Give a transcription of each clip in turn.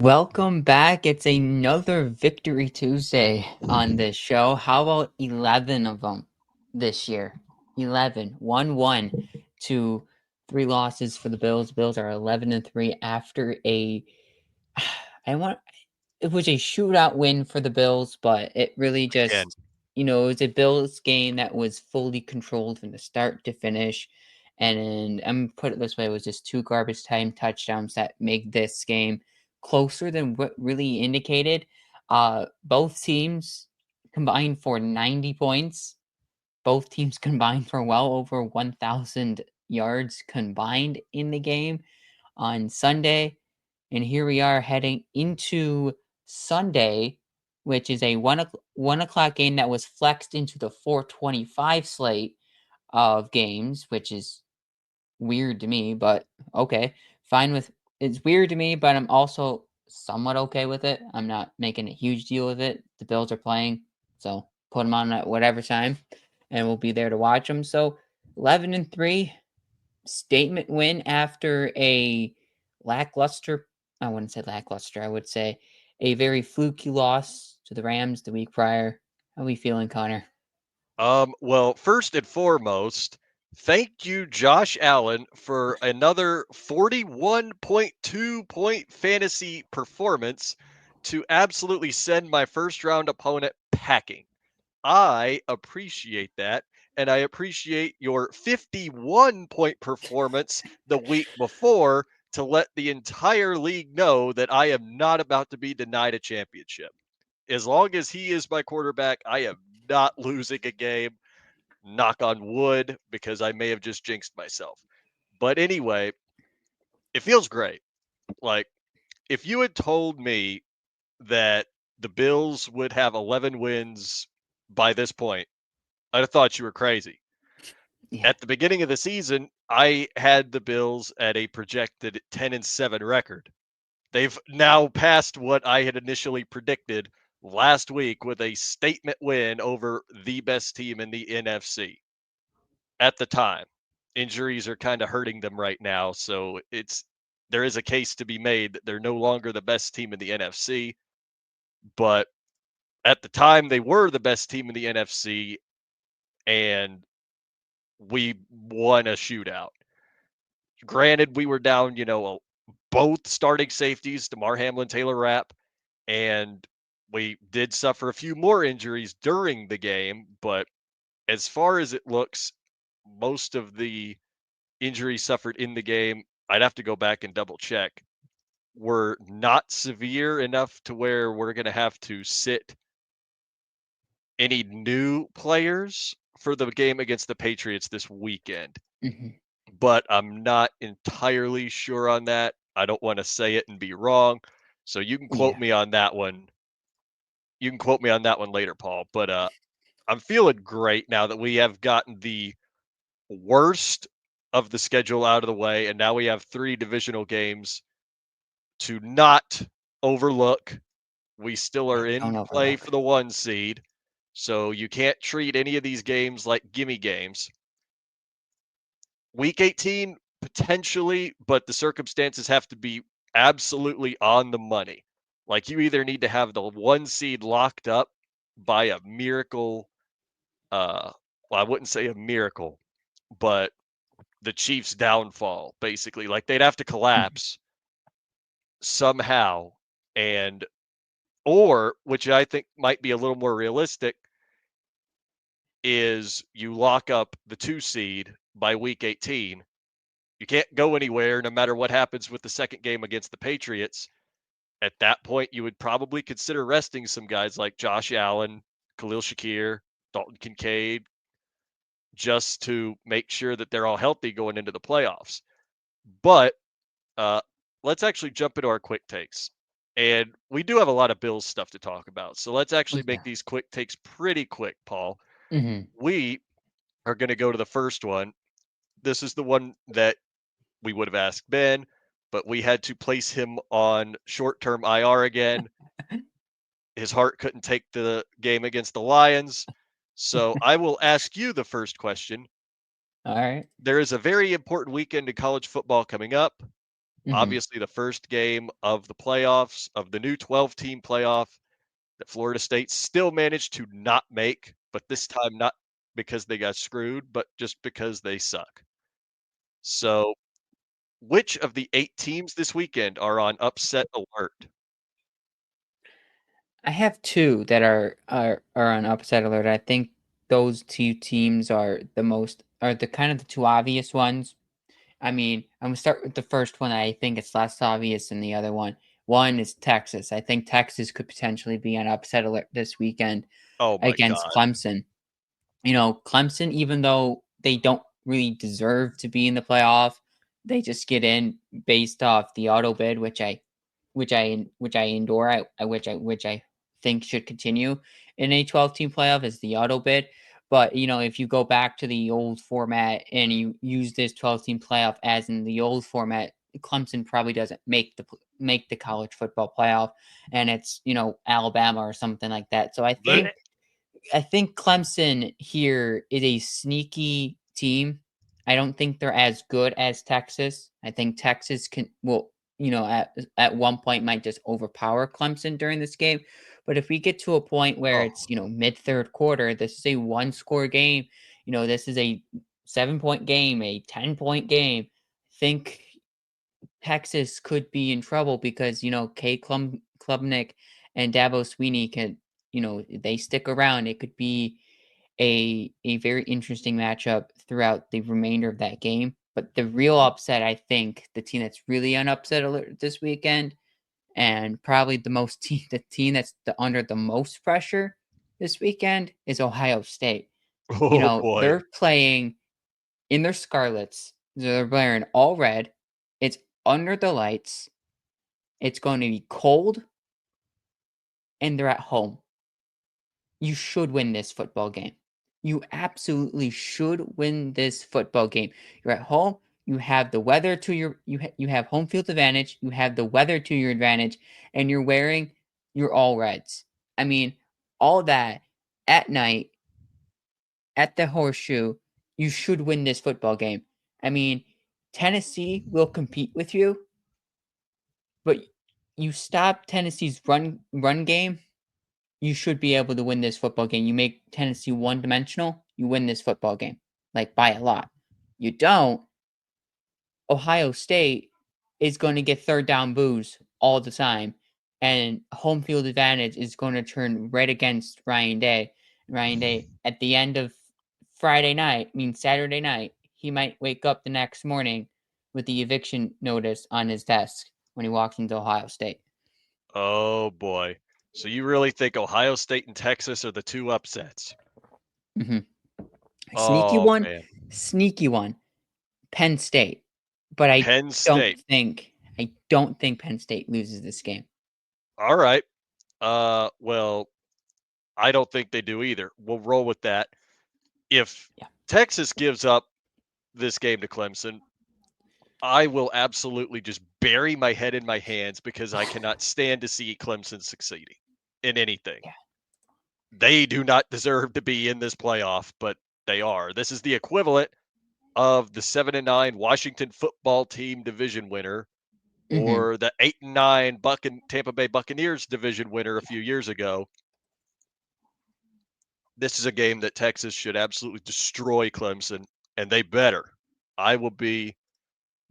Welcome back. It's another Victory Tuesday on this show. How about 11 of them this year? 11. 1-1 to 3 losses for the Bills. Bills are 11-3 after a I want it was a shootout win for the Bills, but it really Again, just, it was a Bills game that was fully controlled from the start to finish. And I'm put it this way, it was just two garbage time touchdowns that make this game closer than what really indicated. Both teams combined for 90 points. Both teams combined for well over 1,000 yards combined in the game on Sunday. And here we are heading into Sunday, which is a 1 o'clock game that was flexed into the 4:25 slate of games, which is weird to me, but okay. Fine with It's weird to me, but I'm also somewhat okay with it. I'm not making a huge deal of it. The Bills are playing, so put them on at whatever time, and we'll be there to watch them. So 11-3 statement win after a lackluster. I wouldn't say lackluster. I would say a very fluky loss to the Rams the week prior. How are we feeling, Connor? well, first and foremost, thank you, Josh Allen, for another 41.2 point fantasy performance to absolutely send my first round opponent packing. I appreciate that. And I appreciate your 51-point performance the week before to let the entire league know that I am not about to be denied a championship. As long as he is my quarterback, I am not losing a game. Knock on wood, because I may have just jinxed myself. But anyway, it feels great. Like, if you had told me that the Bills would have 11 wins by this point, I'd have thought you were crazy. Yeah. At the beginning of the season, I had the Bills at a projected 10-7 record. They've now passed what I had initially predicted last week with a statement win over the best team in the NFC at the time. Injuries are kind of hurting them right now, so there is a case to be made that they're no longer the best team in the NFC, but at the time they were the best team in the NFC, and we won a shootout. Granted, we were down, both starting safeties, DeMar Hamlin, Taylor Rapp, and we did suffer a few more injuries during the game. But as far as it looks, most of the injuries suffered in the game, I'd have to go back and double check, were not severe enough to where we're going to have to sit any new players for the game against the Patriots this weekend. Hmm. But I'm not entirely sure on that. I don't want to say it and be wrong. So you can quote Yeah. me on that one. You can quote me on that one later, Paul. But I'm feeling great now that we have gotten the worst of the schedule out of the way, and now we have 3 divisional games to not overlook. We still Yeah. are Don't in play overlook. for the 1 seed, so you can't treat any of these games like gimme games. Week 18, potentially, but the circumstances have to be absolutely on the money. Like, you either need to have the 1 seed locked up by a miracle. Well, I wouldn't say a miracle, but the Chiefs' downfall, basically. Like, they'd have to Mhm. collapse somehow, and or which I think might be a little more realistic, is you lock up the 2 seed by week 18. You can't go anywhere no matter what happens with the second game against the Patriots. At that point, you would probably consider resting some guys like Josh Allen, Khalil Shakir, Dalton Kincaid, just to make sure that they're all healthy going into the playoffs. But uh, let's actually jump into our quick takes. And we do have a lot of Bills stuff to talk about. So let's actually make Yeah. these quick takes pretty quick, Paul. Hmm. We are going to go to the first one. This is the one that we would have asked Ben, but we had to place him on short term IR again. His heart couldn't take the game against the Lions. So I will ask you the first question. All right. There is a very important weekend in college football coming up. Mhm. Obviously, the first game of the playoffs, of the new 12-team playoff that Florida State still managed to not make, but this time not because they got screwed, but just because they suck. So, which of the 8 teams this weekend are on upset alert? I have 2 that are on upset alert. I think those 2 teams are the kind of the 2 obvious ones. I mean, I'm gonna start with the first one. I think it's less obvious than the other one. One is Texas. I think Texas could potentially be on upset alert this weekend Oh my against god. Clemson. Clemson, even though they don't really deserve to be in the playoff, they just get in based off the auto bid, which I endure, which I think should continue in a 12-team playoff is the auto bid. But if you go back to the old format and you use this 12-team playoff as in the old format, Clemson probably doesn't make the college football playoff, and it's Alabama or something like that. So I think Blech. I think Clemson here is a sneaky team. I don't think they're as good as Texas. I think Texas at one point might just overpower Clemson during this game. But if we get to a point where Oh. it's, mid third quarter, this is a one score game, this is a 7 point game, a 10-point game. Think Texas could be in trouble because, Klubnik and Dabo Sweeney they stick around. It could be a very interesting matchup throughout the remainder of that game. But the real upset, I think, the team that's really on upset alert this weekend, and probably the team that's under the most pressure this weekend is Ohio State. Oh boy. They're playing in their scarlets. They're wearing all red. It's under the lights. It's going to be cold, and they're at home. You should win this football game. You absolutely should win this football game. You're at home. You have the weather to you have home field advantage. You have the weather to your advantage, and you're wearing your all reds. I mean, all that at night at the horseshoe. You should win this football game. I mean, Tennessee will compete with you, but you stop Tennessee's run game, you should be able to win this football game. You make Tennessee one dimensional, you win this football game, like by a lot. You don't, Ohio State is going to get third down boos all the time, and home field advantage is going to turn right against Ryan Day. Ryan Day at the end of Friday night, Saturday night, he might wake up the next morning with the eviction notice on his desk when he walks into Ohio State. Oh boy. So you really think Ohio State and Texas are the 2 upsets? hmm Sneaky Oh one, man. sneaky one. Penn State, but Penn don't State. think I don't think Penn State loses this game. All right. Well, I don't think they do either. We'll roll with that. If Yeah, Texas gives up this game to Clemson, I will absolutely just bury my head in my hands because I cannot stand to see Clemson succeeding in anything. yeah. They do not deserve to be in this playoff, but they are. This is the equivalent of the 7-9 Washington football team division winner hmm or the 8-9 Tampa Bay Buccaneers division winner a few years ago. This is a game that Texas should absolutely destroy Clemson, and they better. I will be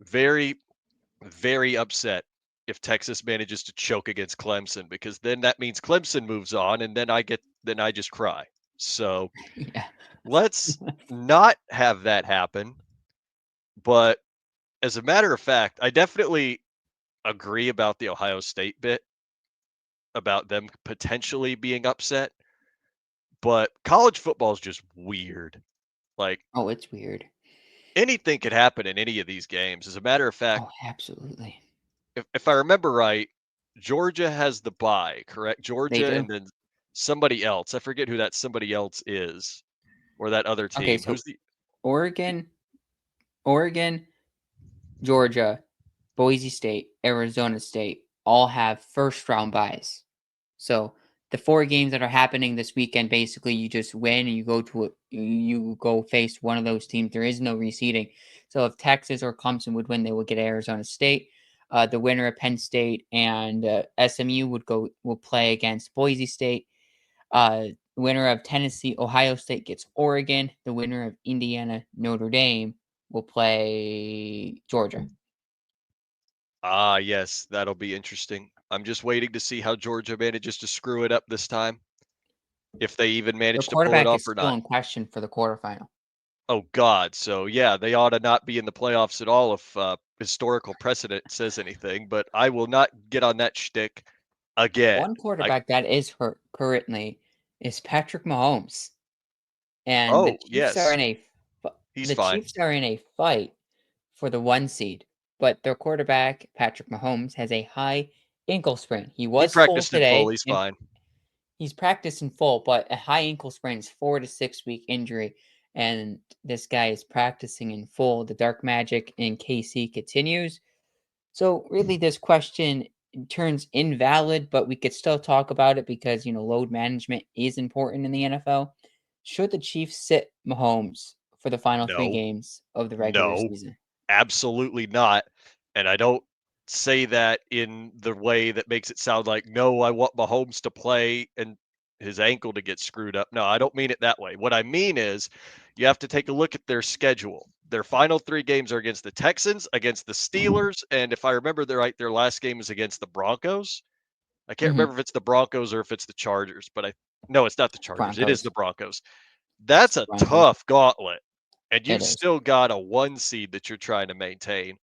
very, very upset if Texas manages to choke against Clemson because then that means Clemson moves on, and then I just cry. So Yeah. let's not have that happen. But as a matter of fact, I definitely agree about the Ohio State bit about them potentially being upset. But college football is just weird. Like Oh, it's weird. anything could happen in any of these games. As a matter of fact, Oh, absolutely. if I remember right, Georgia has the bye, correct? They Georgia do. and then somebody else. I forget who that somebody else is or that other Okay, team. so Who's the Oregon, Oregon, Georgia, Boise State, Arizona State all have first round buys. So the 4 games that are happening this weekend, basically, you just win and you go face one of those teams. There is no reseeding. So if Texas or Clemson would win, they would get Arizona State. The winner of Penn State and SMU will play against Boise State. Winner of Tennessee Ohio State gets Oregon. The winner of Indiana Notre Dame will play Georgia. Ah, yes, that'll be interesting. I'm just waiting to see how Georgia manages to screw it up this time, if they even Their manage to pull it quarterback off is or still not. in question for the quarterfinal. Oh God, so yeah, they ought to not be in the playoffs at all if historical precedent says anything. But I will not get on that shtick again. One I quarterback that is hurt currently is Patrick Mahomes, and oh yes, he's the fine. Chiefs are in a fight for the 1 seed, but their quarterback, Patrick Mahomes, has a high ankle sprain. He He was full practiced in full. today, He's and fine. he's practiced in full, but a high ankle sprain is 4 to 6 week injury, and this guy is practicing in full. The dark magic in KC continues. So really, this question turns invalid, but we could still talk about it because load management is important in the NFL. Should the Chiefs sit Mahomes for the final three No, games of the regular no, season? absolutely not. And I don't say that in the way that makes it sound like, no, I want Mahomes to play and his ankle to get screwed up. No, I don't mean it that way. What I mean is you have to take a look at their schedule. Their final three games are against the Texans, against the Steelers, and if I remember right, their last game is against the Broncos. I can't Hmm. remember if it's the Broncos or if it's the Chargers, but I no, it's not the Chargers. It is Broncos. the Broncos. It's That's the a Broncos. tough gauntlet. And It you've is. still got a 1 seed that you're trying to maintain.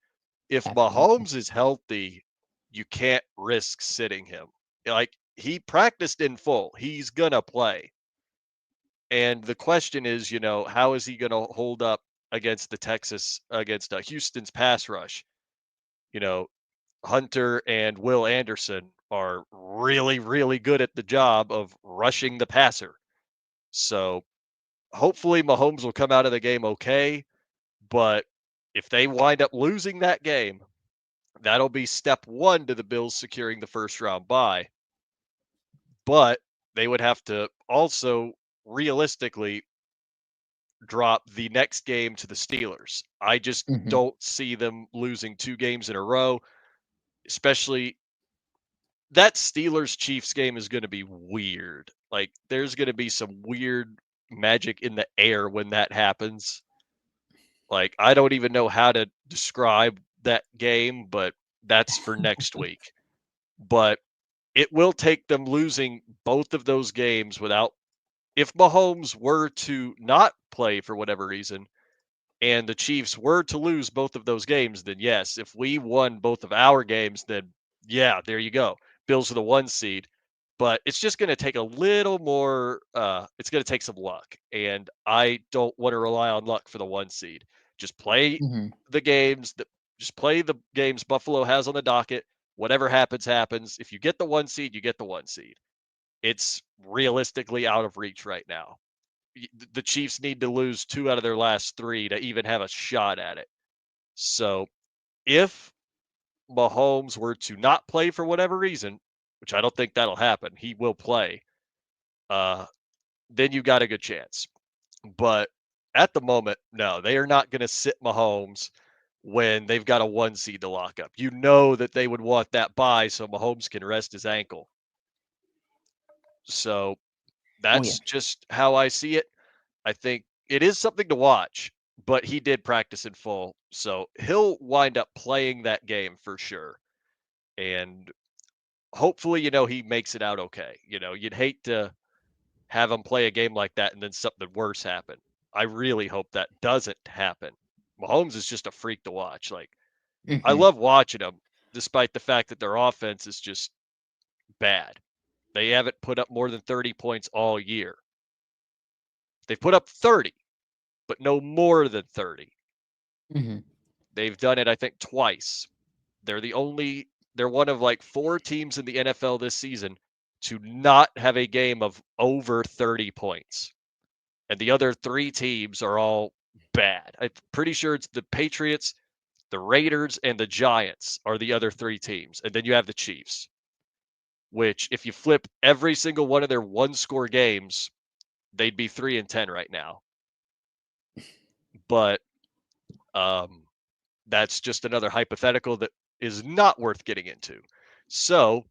If Absolutely. Mahomes is healthy, you can't risk sitting him. Like, he practiced in full. He's gonna play. And the question is, how is he gonna hold up against Houston's pass rush? You know, Hunter and Will Anderson are really, really good at the job of rushing the passer. So hopefully Mahomes will come out of the game okay. But if they wind up losing that game, that'll be step one to the Bills securing the first round bye. But they would have to also realistically drop the next game to the Steelers. I just Hmm. don't see them losing two games in a row, especially that Steelers Chiefs game is going to be weird. Like, there's going to be some weird magic in the air when that happens. Like, I don't even know how to describe that game, but that's for next week. But it will take them losing both of those games without, if Mahomes were to not play for whatever reason, and the Chiefs were to lose both of those games, then yes. If we won both of our games, then yeah, there you go. Bills are the 1 seed. But it's just going to take a little more. It's going to take some luck, and I don't want to rely on luck for the 1 seed. Just play Hmm. the games that just play the games Buffalo has on the docket. Whatever happens, happens. If you get the 1 seed, you get the 1 seed. It's realistically out of reach right now. The Chiefs need to lose two out of their last three to even have a shot at it. So if Mahomes were to not play for whatever reason, which I don't think that'll happen, he will play. Uh, then you got a good chance. But at the moment, no, they are not going to sit Mahomes when they've got a 1 seed to lock up. You know that they would want that bye so Mahomes can rest his ankle. So Oh yeah. that's just how I see it. I think it is something to watch, but he did practice in full. So he'll wind up playing that game for sure. And hopefully, he makes it out okay. You'd hate to have him play a game like that and then something worse happen. I really hope that doesn't happen. Mahomes is just a freak to watch. Like, I Hmm. love watching him, despite the fact that their offense is just bad. They haven't put up more than 30 points all year. They've put up 30, but no more than 30. Hmm. They've done it, I think, twice. They're one of like four teams in the NFL this season to not have a game of over 30 points. And the other three teams are all bad. I'm pretty sure it's the Patriots, the Raiders, and the Giants are the other three teams. And then you have the Chiefs, which if you flip every single one of their one score games, they'd be 3-10 right now. But that's just another hypothetical that is not worth getting into. So,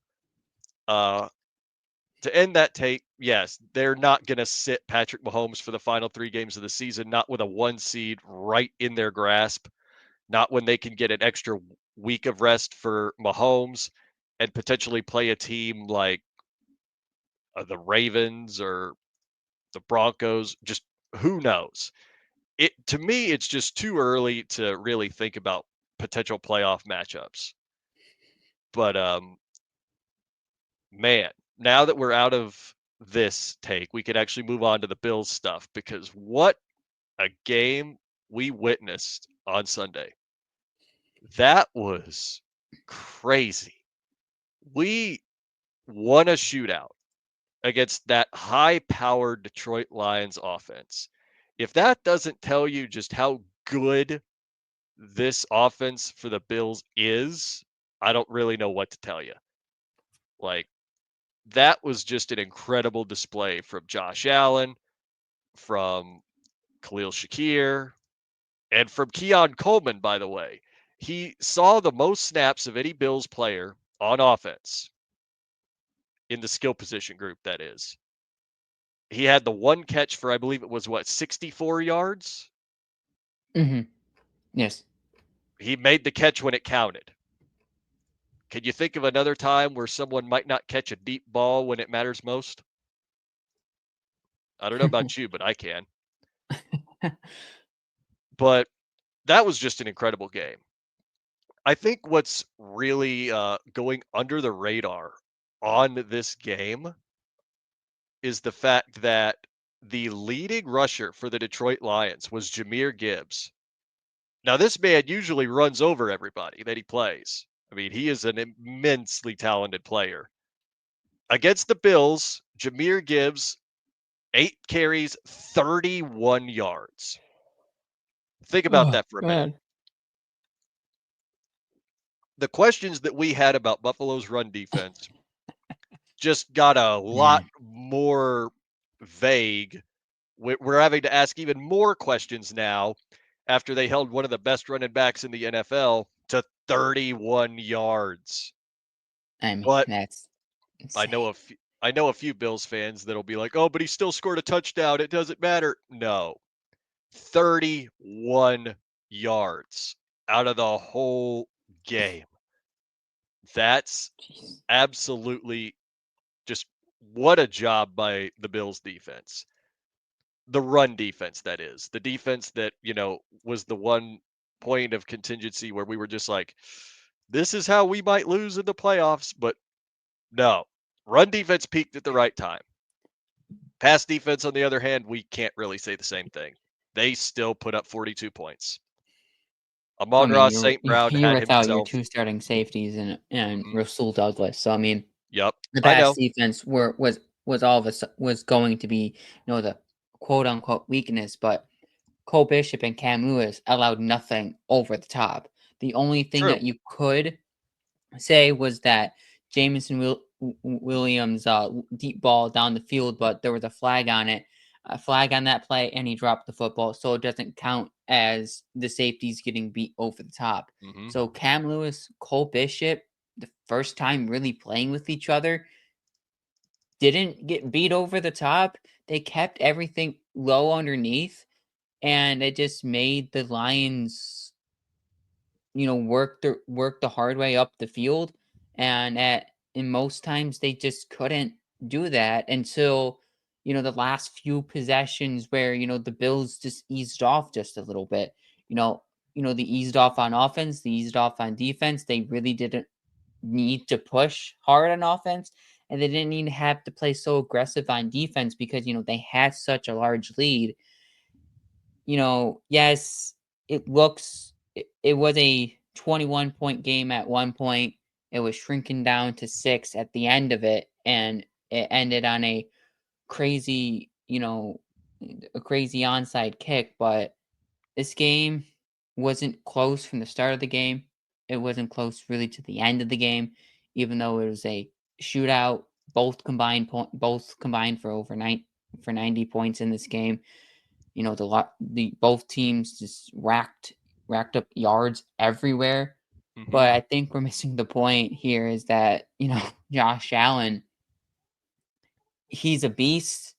uh, to end that take, yes, they're not going to sit Patrick Mahomes for the final 3 games of the season, not with a 1 seed right in their grasp, not when they can get an extra week of rest for Mahomes and potentially play a team like the Ravens or the Broncos. Just who knows? It to me, it's just too early to really think about potential playoff matchups. But man, now that we're out of this take, we can actually move on to the Bills stuff because what a game we witnessed on Sunday. That was crazy. We won a shootout against that high-powered Detroit Lions offense. If that doesn't tell you just how good this offense for the Bills is, I don't really know what to tell you. Like, that was just an incredible display from Josh Allen, from Khalil Shakir, and from Keon Coleman, by the way. He saw the most snaps of any Bills player on offense in the skill position group, that is. He had the one catch for, I believe it was, 64 yards? Mm-hmm. Yes. He made the catch when it counted. Can you think of another time where someone might not catch a deep ball when it matters most? I don't know about you, but I can. But that was just an incredible game. I think what's really going under the radar on this game is the fact that the leading rusher for the Detroit Lions was Jameer Gibbs. Now, this man usually runs over everybody that he plays. I mean, he is an immensely talented player. Against the Bills, Jameer Gibbs, 8 carries, 31 yards. Think about Oh, that for a minute. man. The questions that we had about Buffalo's run defense just got a lot Man. more vague. We're having to ask even more questions now after they held one of the best running backs in the NFL to 31 yards. I mean, But that's I insane. know I know a few Bills fans that'll be like, "Oh, but he still scored a touchdown. It doesn't matter." No. 31 yards out of the whole game. That's Jeez. absolutely just what a job by the Bills defense. The run defense, that is. The defense that, was the one point of contingency where we were just like, this is how we might lose in the playoffs, but no. Run defense peaked at the right time. Pass defense, on the other hand, we can't really say the same thing. They still put up 42 points. I mean, Amon-Ra St. Brown you're had without your himself. two starting safeties and Mhm. Rasul Douglas. So I mean, Yep, the I pass know. defense was all of us was going to be the quote unquote weakness, but Cole Bishop and Cam Lewis allowed nothing over the top. The only thing True. that you could say was that Jameson Williams deep ball down the field, but there was a flag on that play, and he dropped the football, so it doesn't count as the safeties getting beat over the top. Mhm. So Cam Lewis, Cole Bishop, the first time really playing with each other, didn't get beat over the top. They kept everything low underneath, and it just made the Lions work the hard way up the field, and at in most times they just couldn't do that until the last few possessions where the Bills just eased off just a little bit. They eased off on offense, they eased off on defense. They really didn't need to push hard on offense, and they didn't even have to play so aggressive on defense because they had such a large lead. Yes, it was a 21-point game at one point. It was shrinking down to 6 at the end of it, and it ended on crazy, a crazy onside kick, but this game wasn't close from the start of the game. It wasn't close really to the end of the game, even though it was a shootout. Both combined for over 90 points in this game. The both teams just racked up yards everywhere. Mhm. But I think we're missing the point here is that, Josh Allen, he's a beast.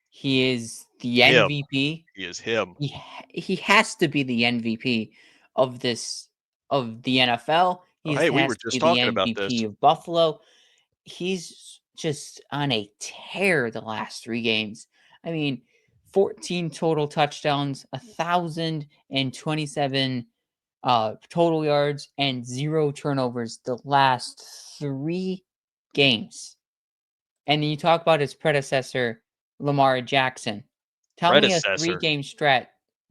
He is the Him. MVP. He is him. He has to be the MVP of this of the NFL. Oh, He hey, we were has to be just the talking about this. MVP of Buffalo. He's just on a tear the last 3 games. I mean, 14 total touchdowns, 1,027 total yards, and 0 turnovers the last 3 games. And then you talk about his predecessor, Lamar Jackson. Tell me a Predecessor.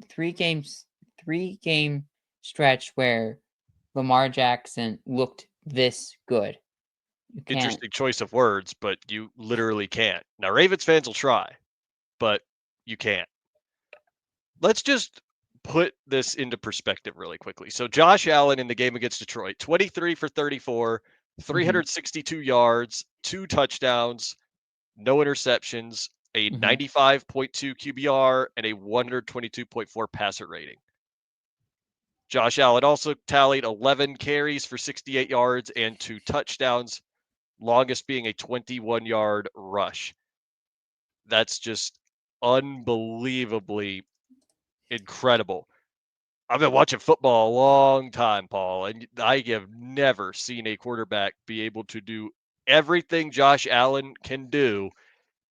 3 games 3-game stretch where Lamar Jackson looked this good. You can't. Interesting choice of words, but you literally can't. Now, Ravens fans will try, but you can't. Let's just put this into perspective really quickly. So, Josh Allen in the game against Detroit, 23 for 34, Mhm, 362 yards, 2 touchdowns, no interceptions, a mhm, 95.2 QBR, and a 122.4 passer rating. Josh Allen also tallied 11 carries for 68 yards and 2 touchdowns, longest being a 21-yard rush. That's just unbelievably incredible. I've been watching football a long time, Paul, and I have never seen a quarterback be able to do everything Josh Allen can do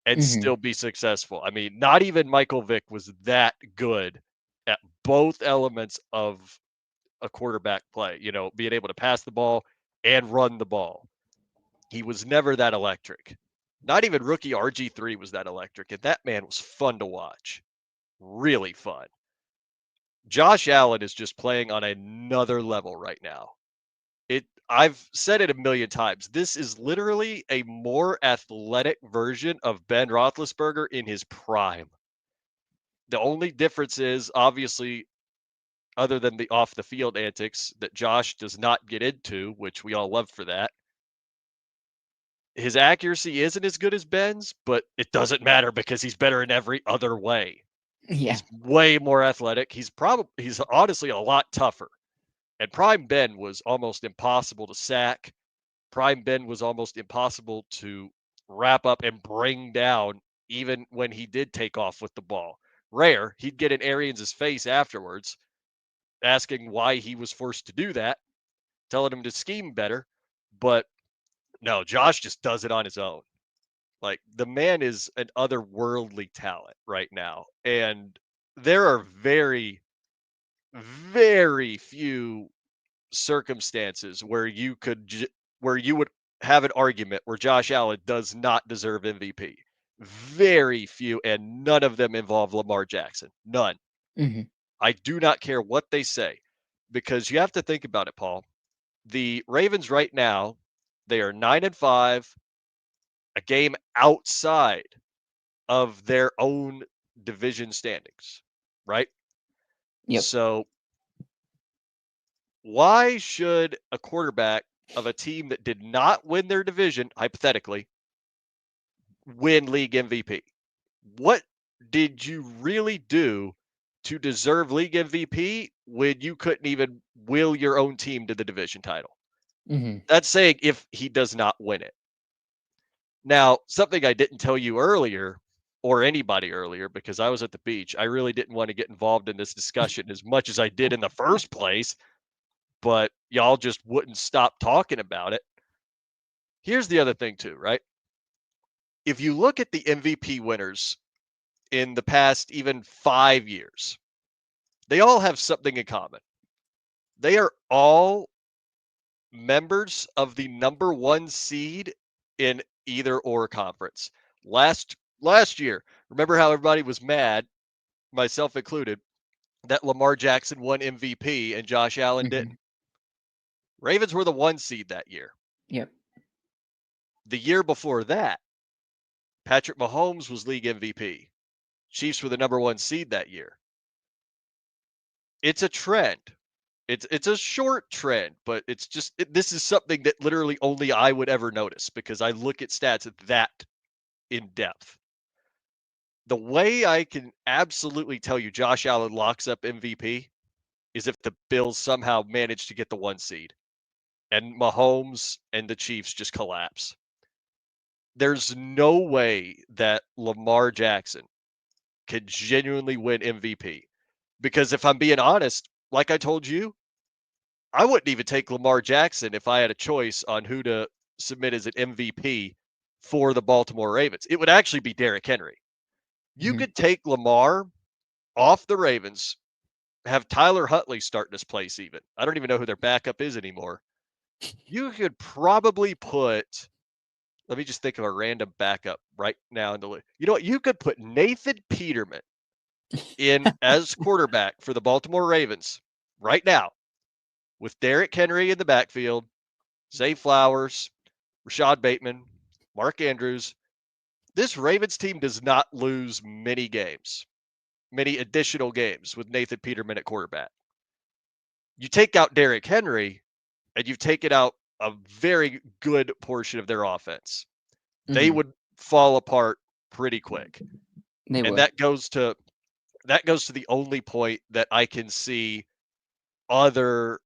and mhm. still be successful. I mean, not even Michael Vick was that good at both elements of a quarterback play, being able to pass the ball and run the ball. He was never that electric. Not even rookie RG3 was that electric, and that man was fun to watch. Really fun. Josh Allen is just playing on another level right now. I've said it a million times. This is literally a more athletic version of Ben Roethlisberger in his prime. The only difference is obviously, other than the off the field antics that Josh does not get into, which we all love for that, his accuracy isn't as good as Ben's, but it doesn't matter because he's better in every other way. Yeah. He's way more athletic. He's honestly a lot tougher. And Prime Ben was almost impossible to sack. Prime Ben was almost impossible to wrap up and bring down, even when he did take off with the ball. Rare, he'd get in Arians' face afterwards, asking why he was forced to do that, telling him to scheme better. But no, Josh just does it on his own. Like, the man is an otherworldly talent right now. And there are very, very few circumstances where you would have an argument where Josh Allen does not deserve MVP. Very few, and none of them involve Lamar Jackson. None. Mhm, I do not care what they say, because you have to think about it, Paul. The Ravens right now, they are 9-5, a game outside of their own division standings, right? yep, So why should a quarterback of a team that did not win their division, hypothetically, win league MVP? What did you really do to deserve league MVP when you couldn't even will your own team to the division title? mhm, That's saying if he does not win it. Now, something I didn't tell you earlier, or anybody earlier, because I was at the beach, I really didn't want to get involved in this discussion as much as I did in the first place, but y'all just wouldn't stop talking about it. Here's the other thing, too, right? If you look at the MVP winners in the past even 5 years, they all have something in common. They are all members of the number one seed in either or conference. Last year, remember how everybody was mad, myself included, that Lamar Jackson won MVP and Josh Allen didn't. mhm, Ravens were the 1 seed that year. yep, The year before that, Patrick Mahomes was league MVP. Chiefs were the number one seed that year. It's a trend. It's a short trend, but this is something that literally only I would ever notice because I look at stats that in depth. The way I can absolutely tell you Josh Allen locks up MVP is if the Bills somehow manage to get the 1 seed and Mahomes and the Chiefs just collapse. There's no way that Lamar Jackson could genuinely win MVP. Because if I'm being honest, like I told you, I wouldn't even take Lamar Jackson if I had a choice on who to submit as an MVP for the Baltimore Ravens. It would actually be Derrick Henry. You Mhm. could take Lamar off the Ravens, have Tyler Huntley start this place even. I don't even know who their backup is anymore. You could probably put, let me just think of a random backup right now in the list. You know what? You could put Nathan Peterman in as quarterback for the Baltimore Ravens right now with Derrick Henry in the backfield, Zay Flowers, Rashad Bateman, Mark Andrews. This Ravens team does not lose many games, many additional games with Nathan Peterman at quarterback. You take out Derrick Henry, and you've taken out a very good portion of their offense. They Mhm. would fall apart pretty quick. They And would. that goes to the only point that I can see other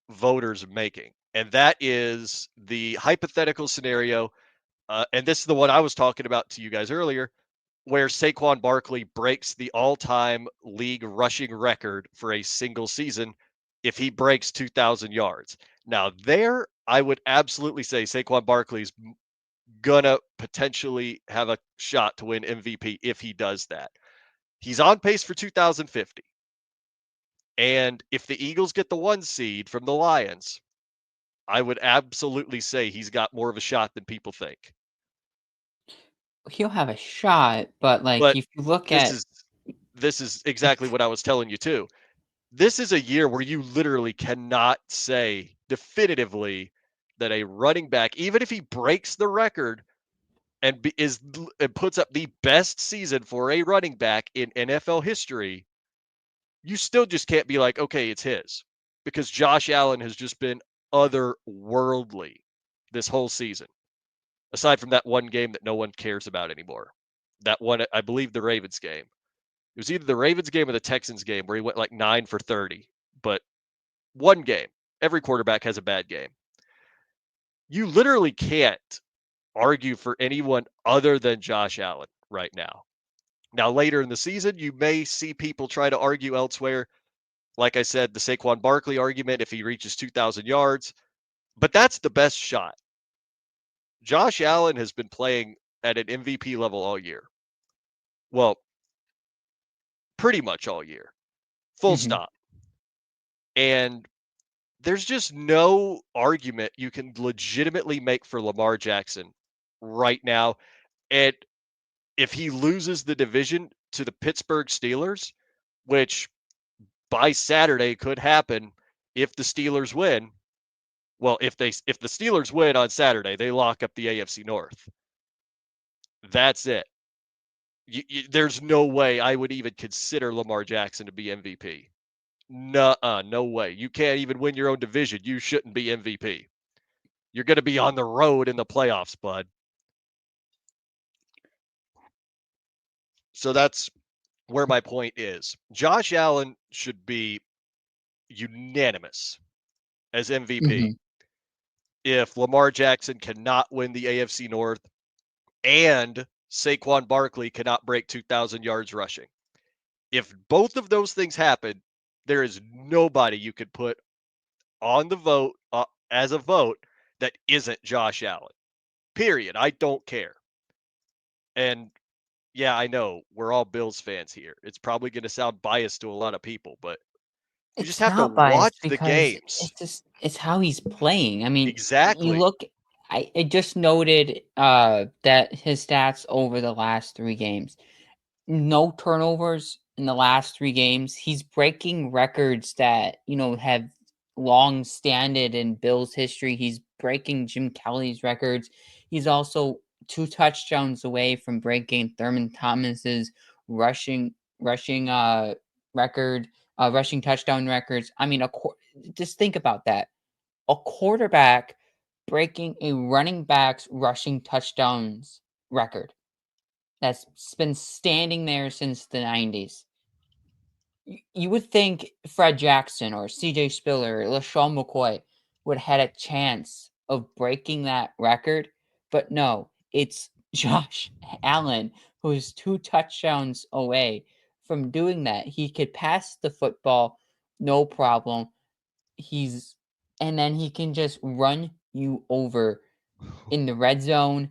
voters making, and that is the hypothetical scenario. And this is the one I was talking about to you guys earlier, where Saquon Barkley breaks the all-time league rushing record for a single season if he breaks 2,000 yards. Now, there, I would absolutely say Saquon Barkley's gonna potentially have a shot to win MVP if he does that. He's on pace for 2,050. And if the Eagles get the 1 seed from the Lions, I would absolutely say he's got more of a shot than people think. He'll have a shot, but, like, But if you look this at is this is exactly what I was telling you too. This is a year where you literally cannot say definitively that a running back, even if he breaks the record and and puts up the best season for a running back in NFL history, you still just can't be like, okay, it's his, because Josh Allen has just been otherworldly this whole season. Aside from that one game that no one cares about anymore, that one, I believe, the Ravens game. It was either the Ravens game or the Texans game where he went like 9 for 30. But one game, every quarterback has a bad game. You literally can't argue for anyone other than Josh Allen right now. Now, later in the season, you may see people try to argue elsewhere. Like I said, the Saquon Barkley argument if he reaches 2,000 yards, but that's the best shot. Josh Allen has been playing at an MVP level all year. Well, pretty much all year. Full Mhm. stop. And there's just no argument you can legitimately make for Lamar Jackson right now. And if he loses the division to the Pittsburgh Steelers, which by Saturday could happen if the Steelers win, well, if the Steelers win on Saturday, they lock up the AFC North. That's it. There's no way I would even consider Lamar Jackson to be MVP. Nuh-uh, no way. You can't even win your own division. You shouldn't be MVP. You're going to be on the road in the playoffs, bud. So that's where my point is. Josh Allen should be unanimous as MVP Mhm. if Lamar Jackson cannot win the AFC North and Saquon Barkley cannot break 2,000 yards rushing. If both of those things happen, there is nobody you could put on the vote as a vote that isn't Josh Allen. Period. I don't care. And yeah, I know we're all Bills fans here. It's probably going to sound biased to a lot of people, but you just It's have to not biased watch the because games. it's how he's playing. I mean, you Exactly. look I just noted, that his stats over the last 3 games. No turnovers in the last 3 games. He's breaking records that, have long standed in Bills history. He's breaking Jim Kelly's records. He's also 2 touchdowns away from breaking Thurman Thomas's rushing, record, rushing touchdown records. I mean, just think about that. A quarterback breaking a running back's rushing touchdowns record that's been standing there since the 90s. You would think Fred Jackson or CJ Spiller or LaShawn McCoy would have had a chance of breaking that record, but no, it's Josh Allen who's 2 touchdowns away from doing that. He could pass the football, no problem. He's and then he can just run you over in the red zone,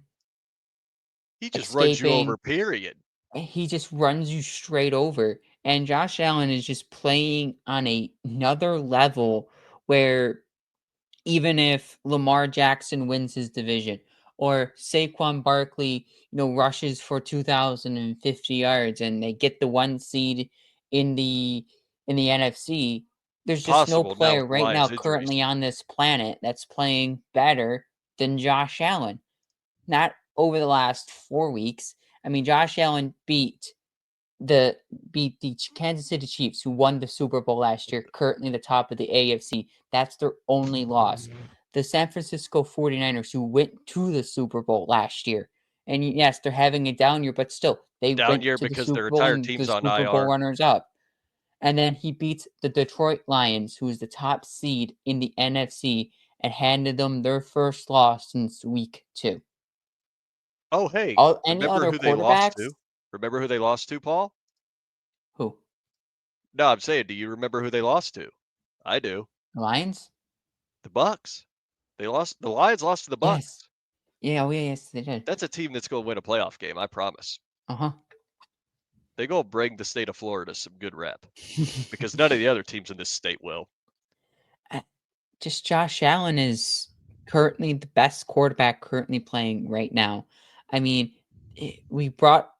He just runs you over, escaping. period. He just runs you straight over. And Josh Allen is just playing on another level where even if Lamar Jackson wins his division or Saquon Barkley, rushes for 2,050 yards and they get the 1 seed in the NFC, there's just no Impossible now player with the right now Lions' injuries. currently on this planet that's playing better than Josh Allen. Not over the last 4 weeks. I mean, Josh Allen the Kansas City Chiefs, who won the Super Bowl last year, currently the top of the AFC. That's their only loss. The San Francisco 49ers, who went to the Super Bowl last year. And yes, they're having a down year, but still, they Down went year to the because their Super Bowl entire and the team's on Super Bowl IR. runners up. And then he beats the Detroit Lions, who is the top seed in the NFC, and handed them their first loss since week 2. Oh, hey, Any remember other who they lost quarterbacks? to? Remember who they lost to, Paul? Who? No, I'm saying, do you remember who they lost to? I do. Lions? The Bucks. The Lions lost to the Yes. Bucks. Yeah, oh, yeah, yes, they did. That's a team that's going to win a playoff game, I promise. Uh-huh. They go bring the state of Florida some good rep because none of the other teams in this state will. Just Josh Allen is currently the best quarterback currently playing right now. I mean, we brought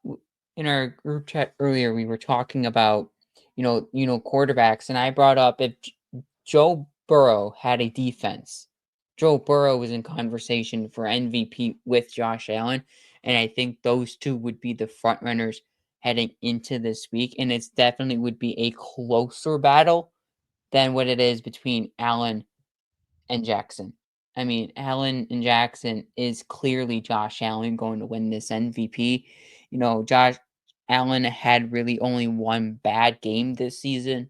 in our group chat earlier, we were talking about, quarterbacks, and I brought up if Joe Burrow had a defense, Joe Burrow was in conversation for MVP with Josh Allen, and I think those two would be the front runners heading into this week, and it's definitely would be a closer battle than what it is between Allen and Jackson. I mean, Allen and Jackson is clearly Josh Allen going to win this MVP. Josh Allen had really only one bad game this season,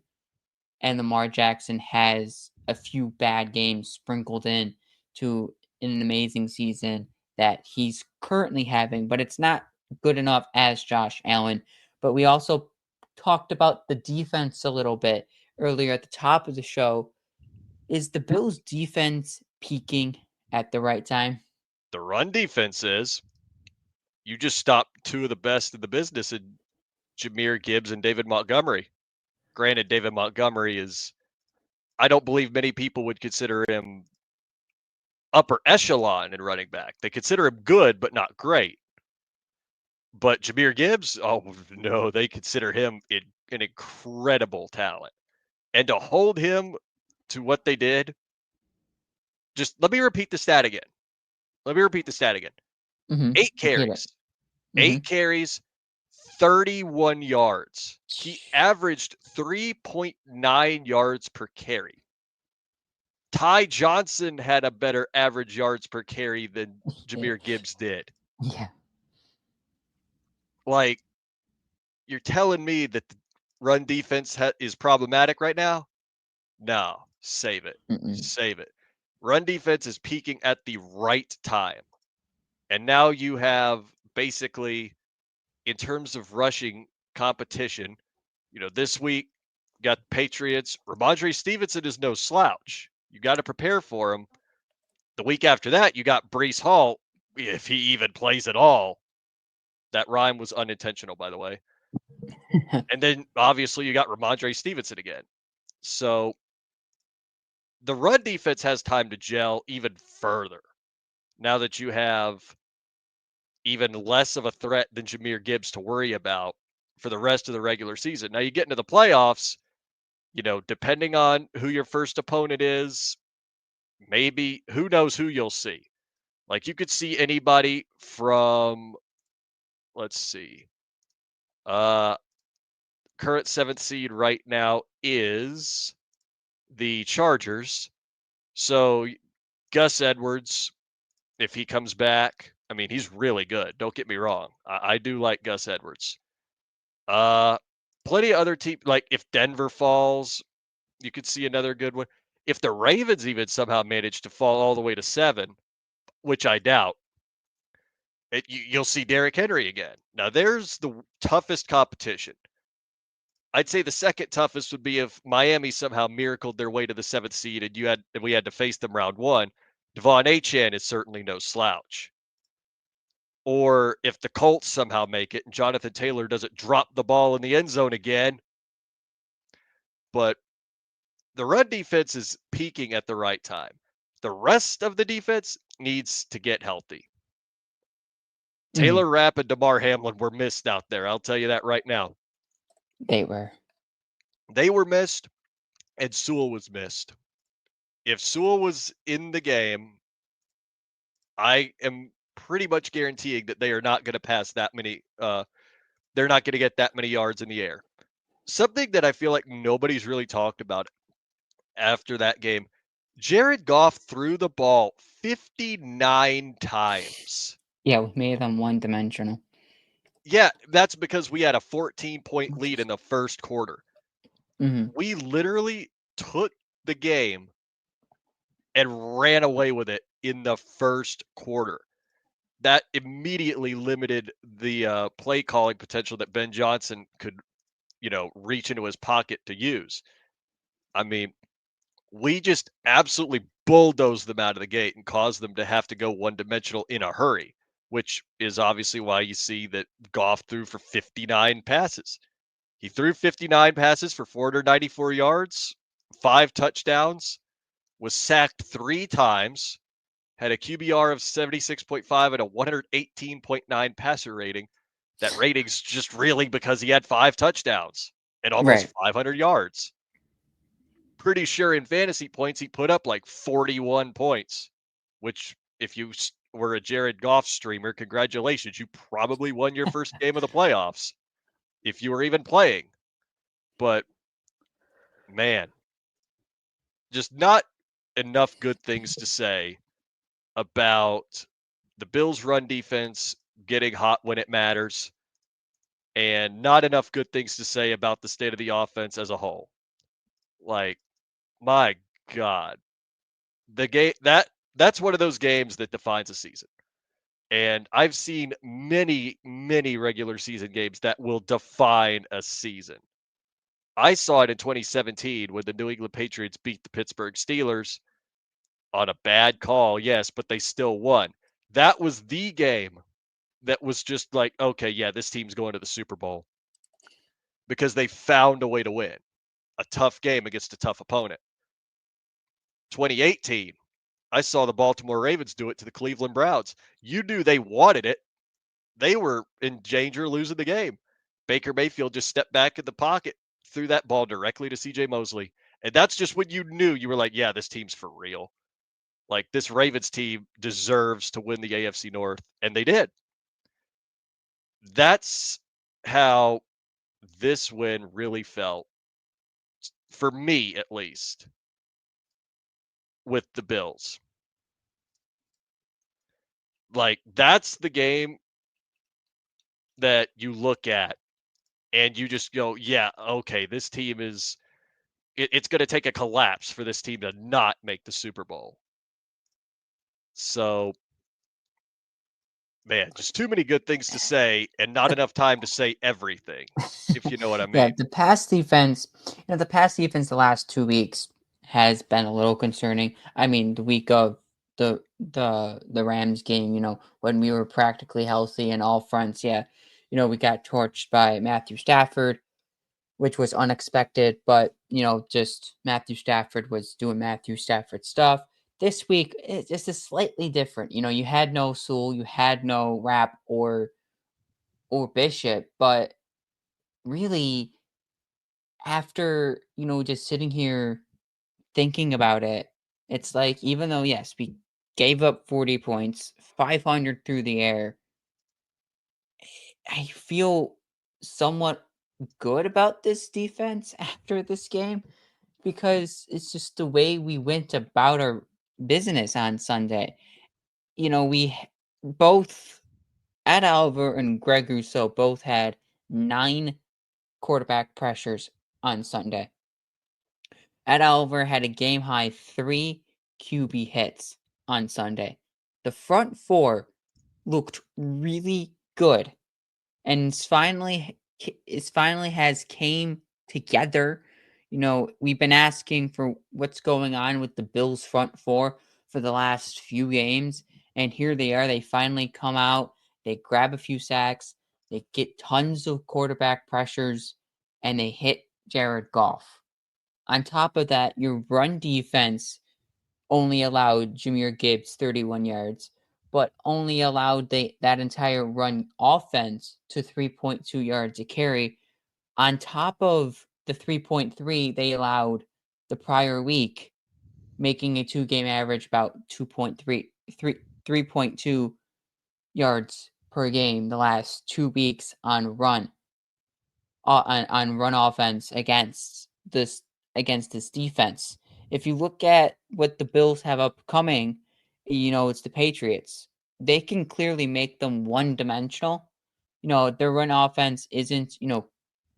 and Lamar Jackson has a few bad games sprinkled in to an amazing season that he's currently having, but it's not good enough as Josh Allen. But we also talked about the defense a little bit earlier at the top of the show. Is the Bills' defense peaking at the right time? The run defense is. You just stopped two of the best in the business in Jahmyr Gibbs and David Montgomery. Granted, David Montgomery is, I don't believe many people would consider him upper echelon in running back. They consider him good, but not great. But Jahmyr Gibbs, oh no, they consider him an incredible talent. And to hold him to what they did, just let me repeat the stat again. Let me repeat the stat again. Mhm. Eight Hit it. carries, eight Mhm. carries, 31 yards. He averaged 3.9 yards per carry. Ty Johnson had a better average yards per carry than Jahmyr Gibbs did. Yeah. Like, you're telling me that the run defense is problematic right now? No, save it. Mm-mm. Save it. Run defense is peaking at the right time. And now you have basically, in terms of rushing competition, this week, got Patriots. Ramondre Stevenson is no slouch. You got to prepare for him. The week after that, you got Brees Hall, if he even plays at all. That rhyme was unintentional, by the way. And then obviously you got Ramondre Stevenson again. So the run defense has time to gel even further now that you have even less of a threat than Jahmyr Gibbs to worry about for the rest of the regular season. Now you get into the playoffs, depending on who your first opponent is, maybe who knows who you'll see. Like you could see anybody from, let's see, uh, current 7th seed right now is the Chargers. So Gus Edwards, if he comes back, I mean, he's really good. Don't get me wrong. I do like Gus Edwards. plenty of other teams, like if Denver falls, you could see another good one. If the Ravens even somehow manage to fall all the way to 7, which I doubt, you'll see Derrick Henry again. Now, there's the toughest competition. I'd say the second toughest would be if Miami somehow miracled their way to the 7th seed and we had to face them round 1. Devon Achane is certainly no slouch. Or if the Colts somehow make it and Jonathan Taylor doesn't drop the ball in the end zone again. But the run defense is peaking at the right time. The rest of the defense needs to get healthy. Mhm. Taylor Rapp and DeMar Hamlin were missed out there. I'll tell you that right now. They were. They were missed, and Sewell was missed. If Sewell was in the game, I am pretty much guaranteeing that they are not going to pass that many. They're not going to get that many yards in the air. Something that I feel like nobody's really talked about after that game, Jared Goff threw the ball 59 times. Yeah, we made them one-dimensional. Yeah, that's because we had a 14-point lead in the first quarter. Mhm. We literally took the game and ran away with it in the first quarter. That immediately limited the play calling potential that Ben Johnson could, reach into his pocket to use. I mean, we just absolutely bulldozed them out of the gate and caused them to have to go one dimensional in a hurry, which is obviously why you see that Goff threw for 59 passes. He threw 59 passes for 494 yards, 5 touchdowns, was sacked 3 times, had a QBR of 76.5 and a 118.9 passer rating. That rating's just really because he had 5 touchdowns and almost Right. 500 yards. Pretty sure in fantasy points he put up like 41 points, which if you were a Jared Goff streamer, congratulations, you probably won your first game of the playoffs if you were even playing. But man, just not enough good things to say about the Bills' run defense getting hot when it matters, and not enough good things to say about the state of the offense as a whole. Like, my God, the game that's one of those games that defines a season. And I've seen many, many regular season games that will define a season. I saw it in 2017 when the New England Patriots beat the Pittsburgh Steelers on a bad call, yes, but they still won. That was the game that was just like, okay, yeah, this team's going to the Super Bowl because they found a way to win a tough game against a tough opponent. 2018, I saw the Baltimore Ravens do it to the Cleveland Browns. You knew they wanted it. They were in danger of losing the game. Baker Mayfield just stepped back in the pocket, threw that ball directly to CJ Mosley. And that's just when you knew you were like, yeah, this team's for real. Like this Ravens team deserves to win the AFC North. And they did. That's how this win really felt, for me at least, with the Bills. Like that's the game that you look at and you just go, yeah, okay, this team is it's going to take a collapse for this team to not make the Super Bowl. So, man, just too many good things to say and not enough time to say everything, if you know what I Yeah, mean. the pass defense the last 2 weeks has been a little concerning. I mean, the week of the Rams game, when we were practically healthy in all fronts, yeah, we got torched by Matthew Stafford, which was unexpected, but just Matthew Stafford was doing Matthew Stafford stuff. This week, it's just slightly different. You had no Sewell, you had no Rap or Bishop, but really after, just sitting here thinking about it, it's like, even though, yes, we gave up 40 points, 500 through the air, I feel somewhat good about this defense after this game because it's just the way we went about our business on Sunday. Both Ed Oliver and Greg Rousseau both had 9 quarterback pressures on Sunday. Ed Oliver had a game high 3 QB hits on Sunday. The front four looked really good and it's finally has came together. We've been asking for what's going on with the Bills front four for the last few games, and here they are. They finally come out, they grab a few sacks, they get tons of quarterback pressures, and they hit Jared Goff. On top of that, your run defense only allowed Jahmyr Gibbs 31 yards, but only allowed that entire run offense to 3.2 yards a carry. On top of the 3.3 they allowed the prior week, making a two-game average about 3.2 yards per game the last 2 weeks on run offense against this defense. If you look at what the Bills have upcoming, it's the Patriots. They can clearly make them one dimensional. Their run offense isn't,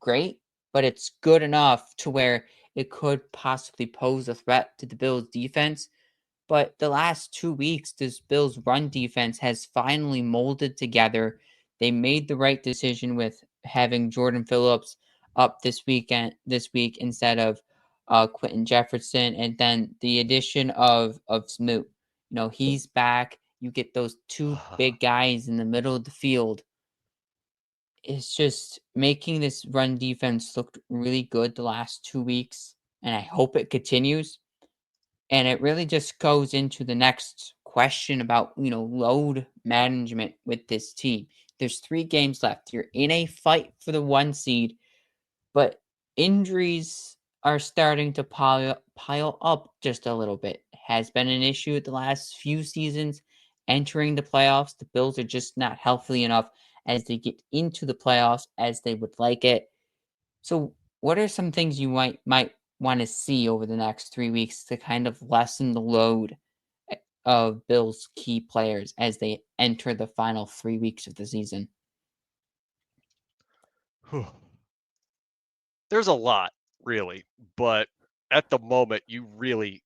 great, but it's good enough to where it could possibly pose a threat to the Bills defense. But the last 2 weeks, this Bills run defense has finally molded together. They made the right decision with having Jordan Phillips up this week instead of Quentin Jefferson, and then the addition of Smoot. He's back. You get those two big guys in the middle of the field. It's just making this run defense look really good the last 2 weeks, and I hope it continues. And it really just goes into the next question about, load management with this team. There's 3 games left. You're in a fight for the 1 seed, but injuries are starting to pile up just a little bit. Has been an issue the last few seasons. Entering the playoffs, the Bills are just not healthy enough as they get into the playoffs as they would like it. So, what are some things you might want to see over the next 3 weeks to kind of lessen the load of Bills' key players as they enter the final 3 weeks of the season? There's a lot, really, but at the moment, you really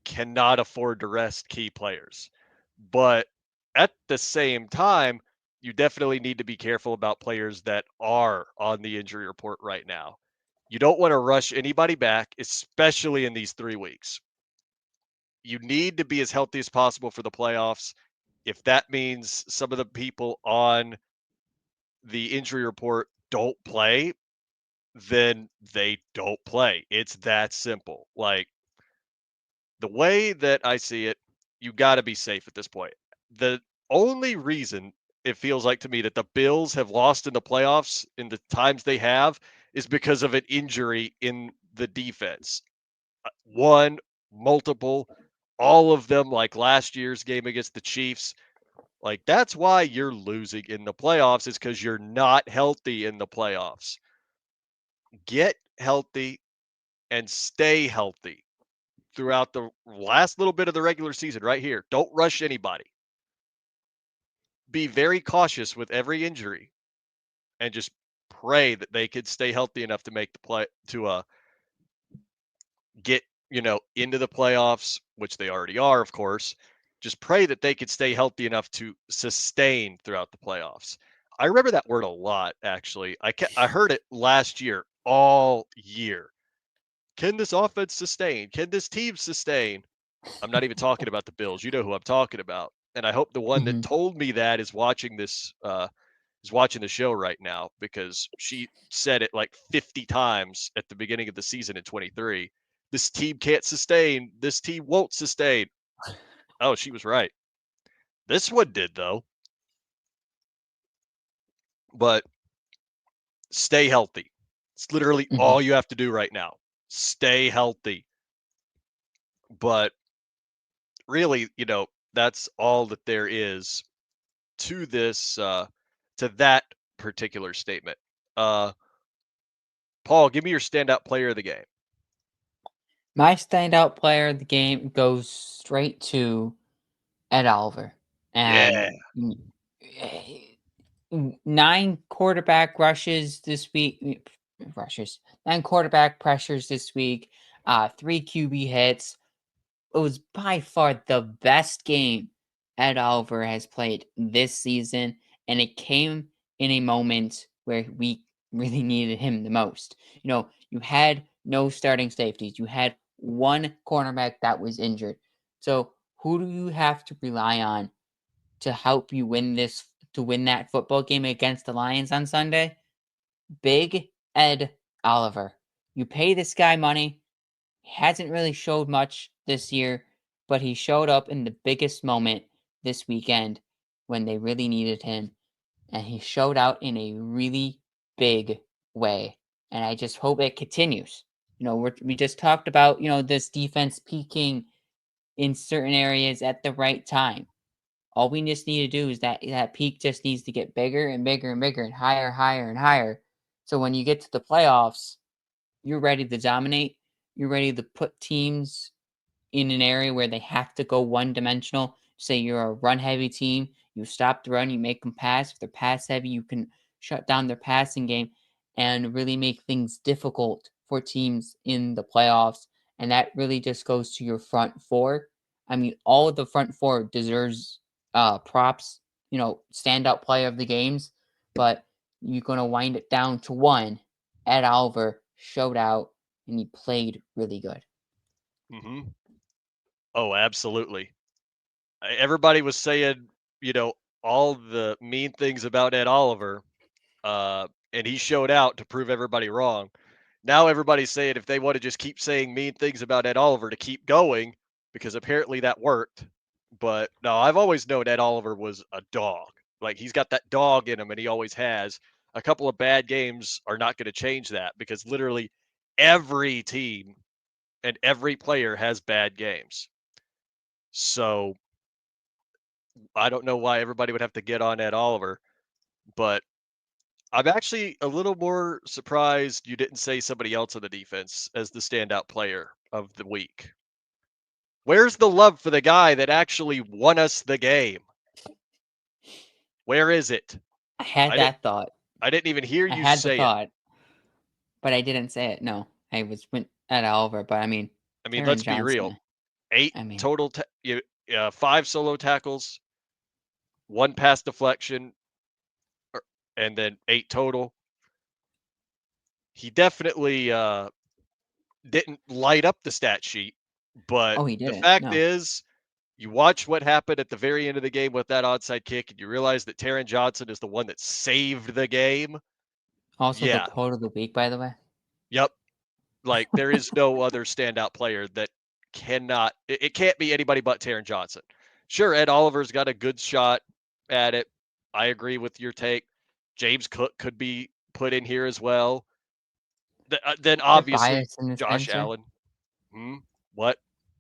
cannot afford to rest key players. But at the same time, you definitely need to be careful about players that are on the injury report right now. You don't want to rush anybody back, especially in these 3 weeks. You need to be as healthy as possible for the playoffs. If that means some of the people on the injury report don't play, then they don't play. It's that simple. Like the way that I see it, you got to be safe at this point. The only reason it feels like to me that the Bills have lost in the playoffs in the times they have is because of an injury in the defense. One, multiple, all of them, like last year's game against the Chiefs. Like that's why you're losing in the playoffs, is because you're not healthy in the playoffs. Get healthy and stay healthy throughout the last little bit of the regular season right here. Don't rush anybody. Be very cautious with every injury and just pray that they could stay healthy enough to make the play to get, into the playoffs, which they already are, of course. Just pray that they could stay healthy enough to sustain throughout the playoffs. I remember that word a lot, actually. I heard it last year, all year. Can this offense sustain? Can this team sustain? I'm not even talking about the Bills. You know who I'm talking about. And I hope the one that Mhm. told me that is watching the show right now, because she said it like 50 times at the beginning of the season in 23. This team can't sustain. This team won't sustain. Oh, she was right. This one did though. But stay healthy. It's literally Mhm. all you have to do right now. Stay healthy. But really, that's all that there is to this to that particular statement. Uh Paul, give me your standout player of the game. My standout player of the game goes straight to Ed Oliver. Yeah. And 9 quarterback rushes this week. Rushers. Then quarterback pressures this week. Three QB hits. It was by far the best game Ed Oliver has played this season, and it came in a moment where we really needed him the most. You had no starting safeties. You had one cornerback that was injured. So who do you have to rely on to help you win that football game against the Lions on Sunday? Big Ed Oliver. You pay this guy money. He hasn't really showed much this year, but he showed up in the biggest moment this weekend when they really needed him, and he showed out in a really big way. And I just hope it continues. We just talked about this defense peaking in certain areas at the right time. All we just need to do is that peak just needs to get bigger and bigger and bigger and higher, higher and higher. So when you get to the playoffs, you're ready to dominate. You're ready to put teams in an area where they have to go one dimensional. Say you're a run heavy team, you stop the run, you make them pass. If they're pass heavy, you can shut down their passing game and really make things difficult for teams in the playoffs. And that really just goes to your front four. I mean, all of the front four deserves props, standout player of the games, but you're going to wind it down to one. Ed Oliver showed out and he played really good. Hmm. Oh, absolutely. Everybody was saying, you know, all the mean things about Ed Oliver, and he showed out to prove everybody wrong. Now everybody's saying if they want to just keep saying mean things about Ed Oliver to keep going, because apparently that worked. But no, I've always known Ed Oliver was a dog. Like he's got that dog in him, and he always has. A couple of bad games are not going to change that because literally every team and every player has bad games. So I don't know why everybody would have to get on Ed Oliver, but I'm actually a little more surprised you didn't say somebody else on the defense as the standout player of the week. Where's the love for the guy that actually won us the game? Where is it? I had I didn't that thought. I didn't even hear I you had the say it. thought, but I didn't say it. No, I went at Oliver, but I mean, I mean, Taron let's be real. Johnson. 8 I mean, total 5 solo tackles, 1 pass deflection, and then 8 total. He definitely didn't light up the stat sheet, but oh, he the didn't. fact No. is, you watch what happened at the very end of the game with that onside kick, and you realize that Taron Johnson is the one that saved the game. Also, the Yeah, quote of the week, by the way. yep. Like there is no other standout player that cannot. It can't be anybody but Taron Johnson. Sure, Ed Oliver's got a good shot at it. I agree with your take. James Cook could be put in here as well. Then There's obviously bias in the Josh censor. Allen. Hmm? What?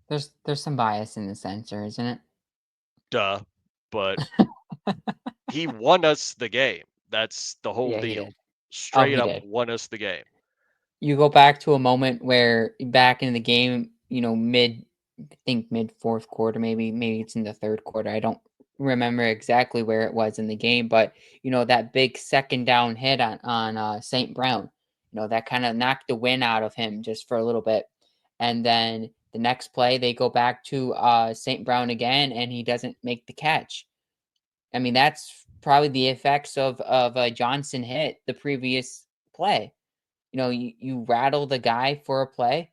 There's some bias in the censor, isn't it? Duh. But he won us the game. That's the whole Yeah, he deal. did. Oh, Straight he up did. won us the game. You go back to a moment where back in the game, I think mid fourth quarter, maybe it's in the third quarter. I don't remember exactly where it was in the game, but that big second down hit on St. Brown, that kind of knocked the wind out of him just for a little bit, and then the next play they go back to St. Brown again, and he doesn't make the catch. I mean, that's probably the effects of a Johnson hit the previous play. You rattle the guy for a play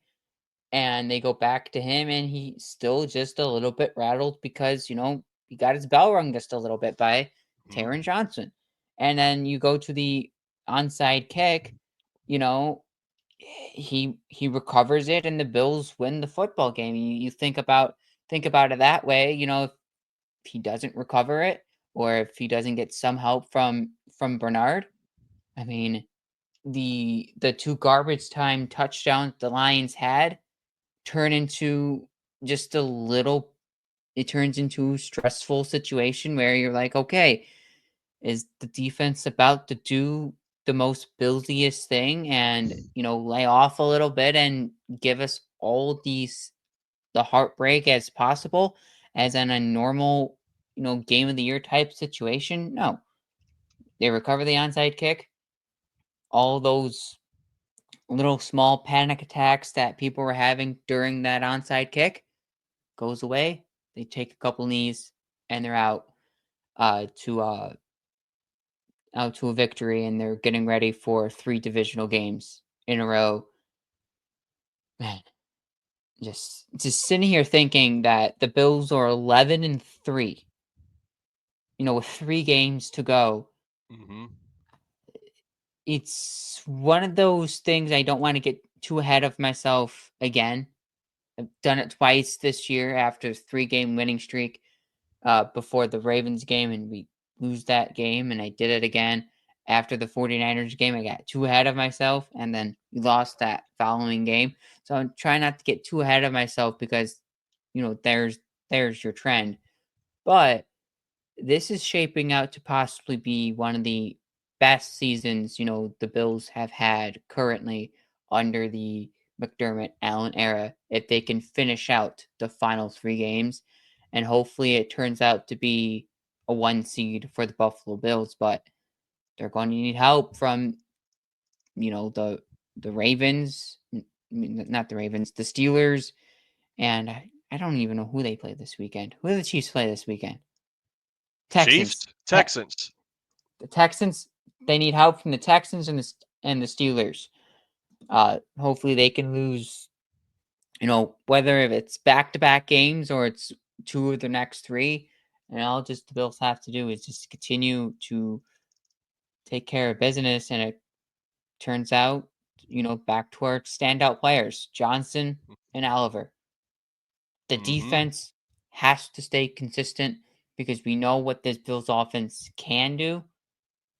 and they go back to him and he's still just a little bit rattled because, he got his bell rung just a little bit by Mhm. Taron Johnson. And then you go to the onside kick, you know, he recovers it and the Bills win the football game. You think about it that way, if he doesn't recover it or if he doesn't get some help from Bernard, I mean, the two garbage time touchdowns the Lions had turn into just a little it turns into a stressful situation where you're like, okay, is the defense about to do the most Billsiest thing and lay off a little bit and give us all the heartbreak as possible as in a normal game of the year type situation? No, they recover the onside kick. All those little small panic attacks that people were having during that onside kick goes away. They take a couple knees and they're out to a victory, and they're getting ready for 3 divisional games in a row. Man, just sitting here thinking that the Bills are 11-3, with 3 games to go. Hmm. It's one of those things I don't wanna get too ahead of myself again. I've done it twice this year after 3-game winning streak, before the Ravens game, and we lose that game, and I did it again after the 49ers game. I got too ahead of myself, and then we lost that following game. So I'm trying not to get too ahead of myself because, there's your trend. But this is shaping out to possibly be one of the best seasons, the Bills have had currently under the McDermott Allen era if they can finish out the final 3 games. And hopefully it turns out to be a 1 seed for the Buffalo Bills, but they're going to need help from, the Ravens, not the Ravens, the Steelers, and I don't even know who they play this weekend. Who do the Chiefs play this weekend? Chiefs, Texans. Texans. The Texans, they need help from the Texans and the Steelers. Hopefully they can lose, whether if it's back-to-back games or it's 2 of the next 3, and all just the Bills have to do is just continue to take care of business, and it turns out, back to our standout players, Johnson and Oliver. The Hmm. defense has to stay consistent because we know what this Bills offense can do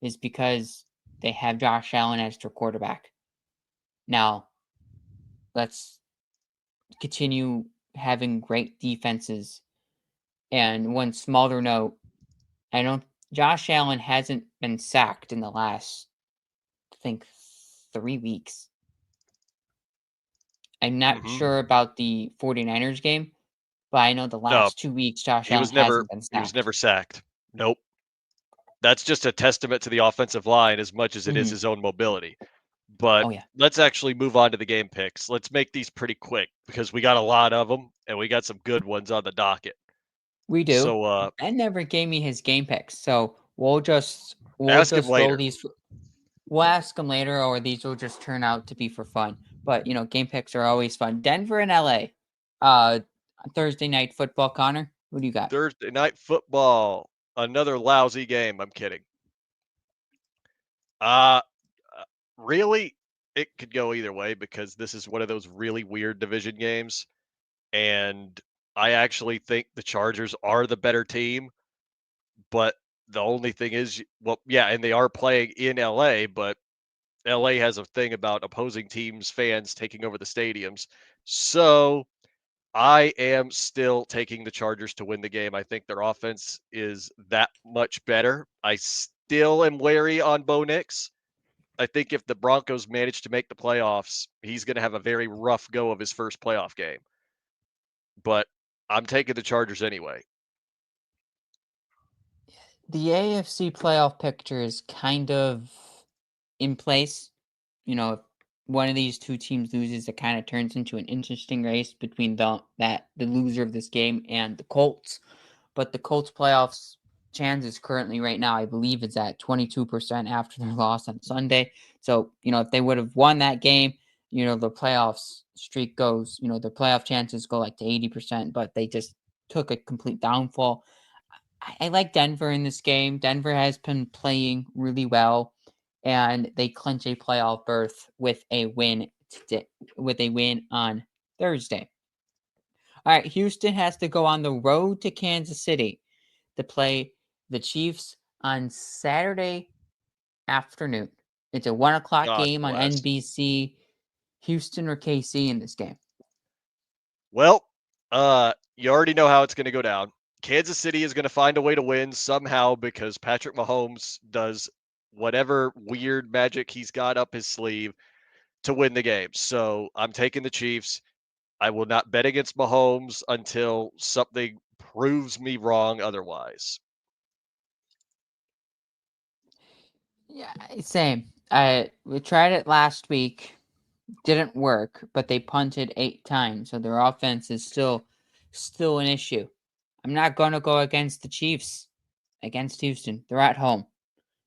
is because they have Josh Allen as their quarterback. Now, let's continue having great defenses. And one smaller note, I don't Josh Allen hasn't been sacked in the last, I think, 3 weeks. I'm not Hmm. sure about the 49ers game, but I know the No, last 2 weeks Josh he Allen was never hasn't been he was sacked. never sacked. Nope. That's just a testament to the offensive line as much as it is Mhm. his own mobility. But Oh, yeah. let's actually move on to the game picks. Let's make these pretty quick because we got a lot of them and we got some good ones on the docket. We do. So Ben never gave me his game picks, so we'll ask him just roll later. these. We'll ask them later, or these will just turn out to be for fun. But game picks are always fun. Denver and LA. Uh, Thursday night football. Connor, who do you got? Thursday night football. Another lousy game. I'm kidding. Uh really it could go either way because this is one of those really weird division games and I actually think the Chargers are the better team, but the only thing is well yeah, and they are playing in LA, but LA has a thing about opposing teams fans taking over the stadiums. So, I am still taking the Chargers to win the game. I think their offense is that much better. I still am wary on Bo Nix. I think if the Broncos manage to make the playoffs, he's going to have a very rough go of his first playoff game. But I'm taking the Chargers anyway. The AFC playoff picture is kind of in place. If one of these 2 teams loses, it kind of turns into an interesting race between the loser of this game and the Colts. But the Colts playoffs chances currently right now, I believe, is at 22% after their loss on Sunday. So, if they would have won that game, the playoffs streak goes, the playoff chances go like to 80%, but they just took a complete downfall. I like Denver in this game. Denver has been playing really well, and they clinch a playoff berth with a win today, with a win on Thursday. All right, Houston has to go on the road to Kansas City to play the Chiefs on Saturday afternoon. It's a 1 o'clock God game on bless. NBC. Houston or KC in this game. Well, you already know how it's going to go down. Kansas City is going to find a way to win somehow because Patrick Mahomes does whatever weird magic he's got up his sleeve to win the game. So I'm taking the Chiefs. I will not bet against Mahomes until something proves me wrong otherwise. Yeah, same. I we tried it last week. Didn't work, but they punted 8 times, so their offense is still an issue. I'm not gonna go against the Chiefs against Houston. They're at home.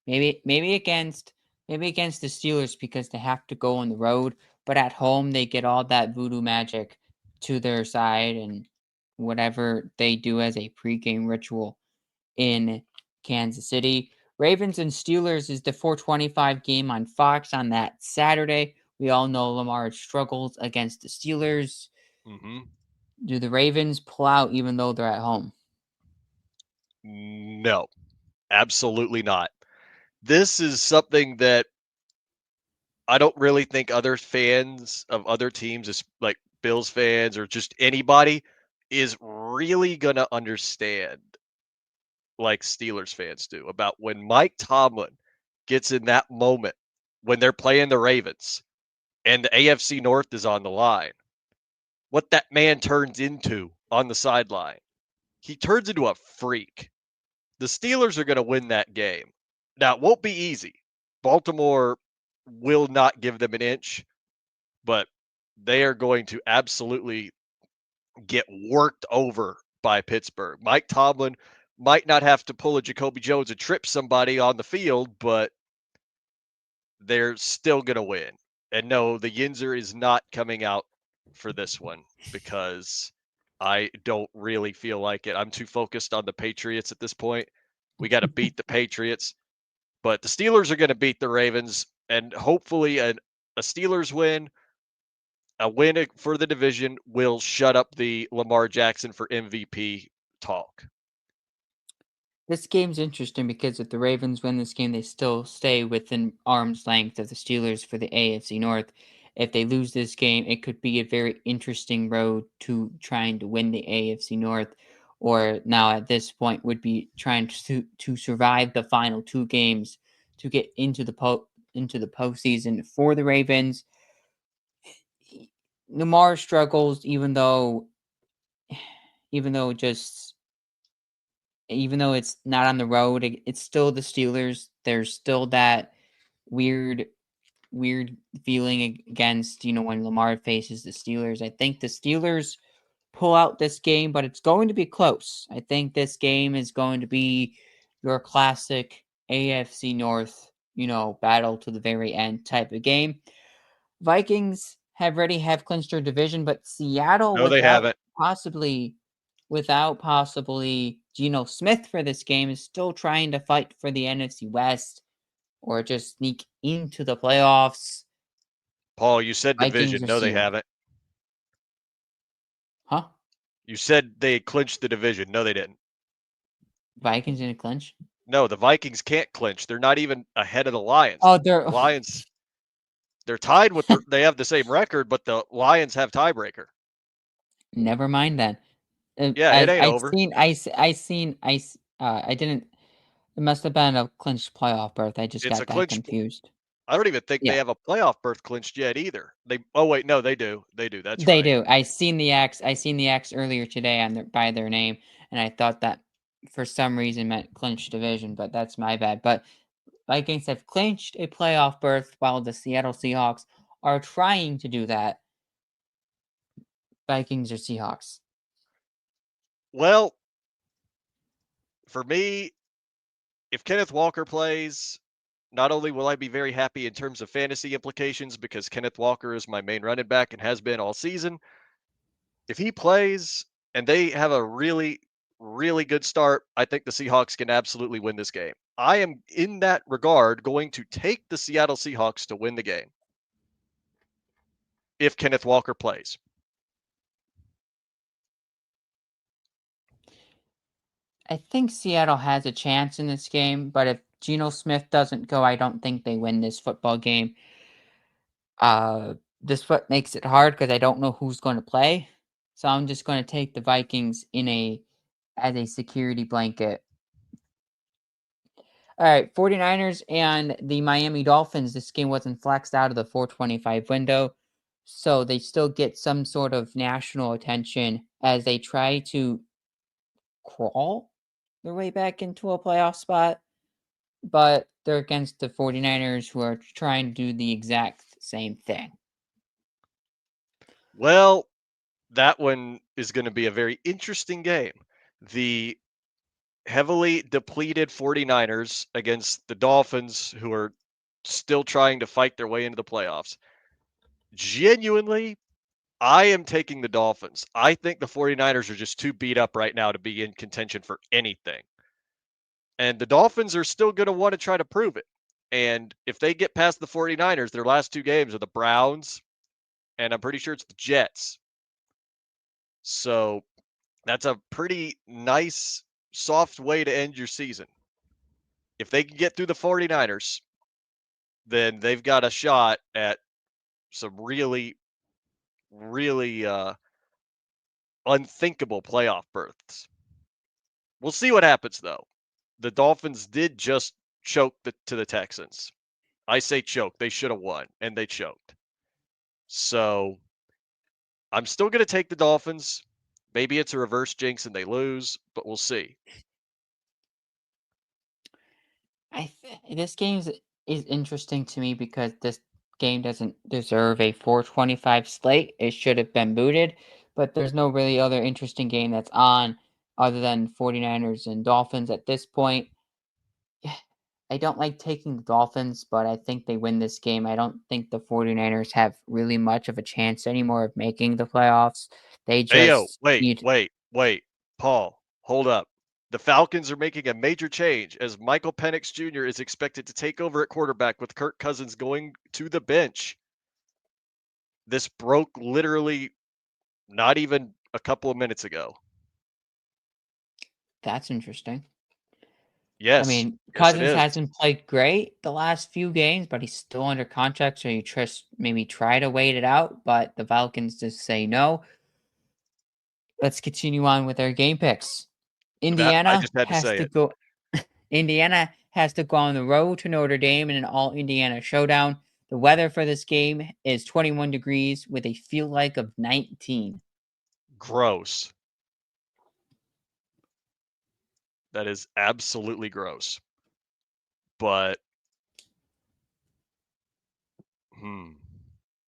Maybe against the Steelers because they have to go on the road, but at home they get all that voodoo magic to their side and whatever they do as a pregame ritual in Kansas City. Ravens and Steelers is the 425 game on Fox on that Saturday. We all know Lamar struggles against the Steelers. Hmm. Do the Ravens pull out even though they're at home? No, absolutely not. This is something that I don't really think other fans of other teams, like Bills fans or just anybody, is really going to understand like Steelers fans do about when Mike Tomlin gets in that moment when they're playing the Ravens and the AFC North is on the line. What that man turns into on the sideline. He turns into a freak. The Steelers are going to win that game. Now, it won't be easy. Baltimore will not give them an inch, but they are going to absolutely get worked over by Pittsburgh. Mike Tomlin might not have to pull a Jacoby Jones and trip somebody on the field, but they're still going to win. And no, the Yinzer is not coming out for this one because I don't really feel like it. I'm too focused on the Patriots at this point. We got to beat the Patriots, but the Steelers are going to beat the Ravens, and hopefully a Steelers win, a win for the division will shut up the Lamar Jackson for MVP talk. This game's interesting because if the Ravens win this game, they still stay within arm's length of the Steelers for the AFC North. If they lose this game, it could be a very interesting road to trying to win the AFC North, or now at this point would be trying to survive the final 2 games to get into the postseason for the Ravens. Lamar struggles, just even though it's not on the road, it's still the Steelers. There's still that weird, weird feeling against, when Lamar faces the Steelers. I think the Steelers pull out this game, but it's going to be close. I think this game is going to be your classic AFC North, battle to the very end type of game. Vikings have already have clinched their division, but Seattle No, they haven't. without possibly Geno Smith for this game is still trying to fight for the NFC West or just sneak into the playoffs. Paul, you said Vikings division. are No, they sealed. haven't. Huh? You said they clinched the division. No, they didn't. Vikings in a clinch? No, the Vikings can't clinch. They're not even ahead of the Lions. Oh, they're Lions, they're tied with they have the same record, but the Lions have tiebreaker. never mind then. Yeah, it I ain't I over. seen I seen I didn't. It must have been a clinched playoff berth. I just It's got a that clinch. confused. I don't even think they Yeah. have a playoff berth clinched yet either. They oh wait, no, they do. They do. That's They right. do. I seen the X earlier today on by their name, and I thought that for some reason meant clinched division, but that's my bad. But Vikings have clinched a playoff berth while the Seattle Seahawks are trying to do that. Vikings or Seahawks? Well, for me, if Kenneth Walker plays, not only will I be very happy in terms of fantasy implications because Kenneth Walker is my main running back and has been all season, if he plays and they have a really, really good start, I think the Seahawks can absolutely win this game. I am, in that regard, going to take the Seattle Seahawks to win the game if Kenneth Walker plays. I think Seattle has a chance in this game, but if Geno Smith doesn't go, I don't think they win this football game. Uh, this what makes it hard because I don't know who's going to play. So I'm just going to take the Vikings as a security blanket. All right, 49ers and the Miami Dolphins. This game wasn't flexed out of the 425 window, so they still get some sort of national attention as they try to crawl their way back into a playoff spot, but they're against the 49ers who are trying to do the exact same thing. Well, that one is going to be a very interesting game. The heavily depleted 49ers against the Dolphins, who are still trying to fight their way into the playoffs. Genuinely, I am taking the Dolphins. I think the 49ers are just too beat up right now to be in contention for anything. And the Dolphins are still going to want to try to prove it. And if they get past the 49ers, their last two games are the Browns, and I'm pretty sure it's the Jets. So that's a pretty nice, soft way to end your season. If they can get through the 49ers, then they've got a shot at some really, really unthinkable playoff berths. We'll see what happens, though. The Dolphins did just choke to the Texans. I say choke. They should have won, and they choked. So I'm still going to take the Dolphins. Maybe it's a reverse jinx and they lose, but we'll see. This game is interesting to me because this game doesn't deserve a 425 slate. It should have been booted, but there's no really other interesting game that's on other than 49ers and Dolphins at this point. I don't like taking the Dolphins, but I think they win this game. I don't think the 49ers have really much of a chance anymore of making the playoffs. They Hey, yo, just wait, need. wait, wait. Paul, hold up. The Falcons are making a major change as Michael Penix Jr. is expected to take over at quarterback with Kirk Cousins going to the bench. This broke literally not even a couple of minutes ago. That's interesting. I Yes, mean, yes, it Cousins is. hasn't played great the last few games, but he's still under contract, so you trust maybe try to wait it out, but the Falcons just say no. Let's continue on with our game picks. That I Indiana just had to has say to it. go Indiana has to go on the road to Notre Dame in an all Indiana showdown. The weather for this game is 21 degrees with a feel like of 19. Gross. That is absolutely gross. But hmm.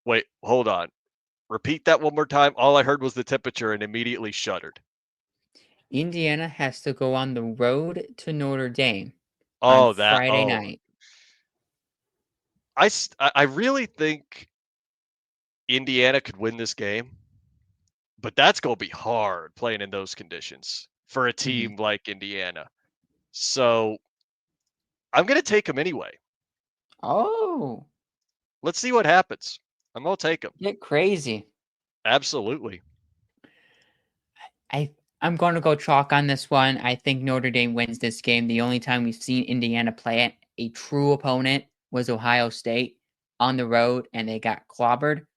Wait, hold on. Repeat that one more time. All I heard was the temperature and immediately shuddered. Indiana has to go on the road to Notre Dame on Oh, that. Friday Oh, night. I really think Indiana could win this game, but that's going to be hard playing in those conditions for a Mhm. team like Indiana. So I'm going to take them anyway. Oh, Let's see what happens. I'm going to take them. get crazy. Absolutely. I I'm going to go chalk on this one. I think Notre Dame wins this game. The only time we've seen Indiana play a true opponent was Ohio State on the road, and they got clobbered.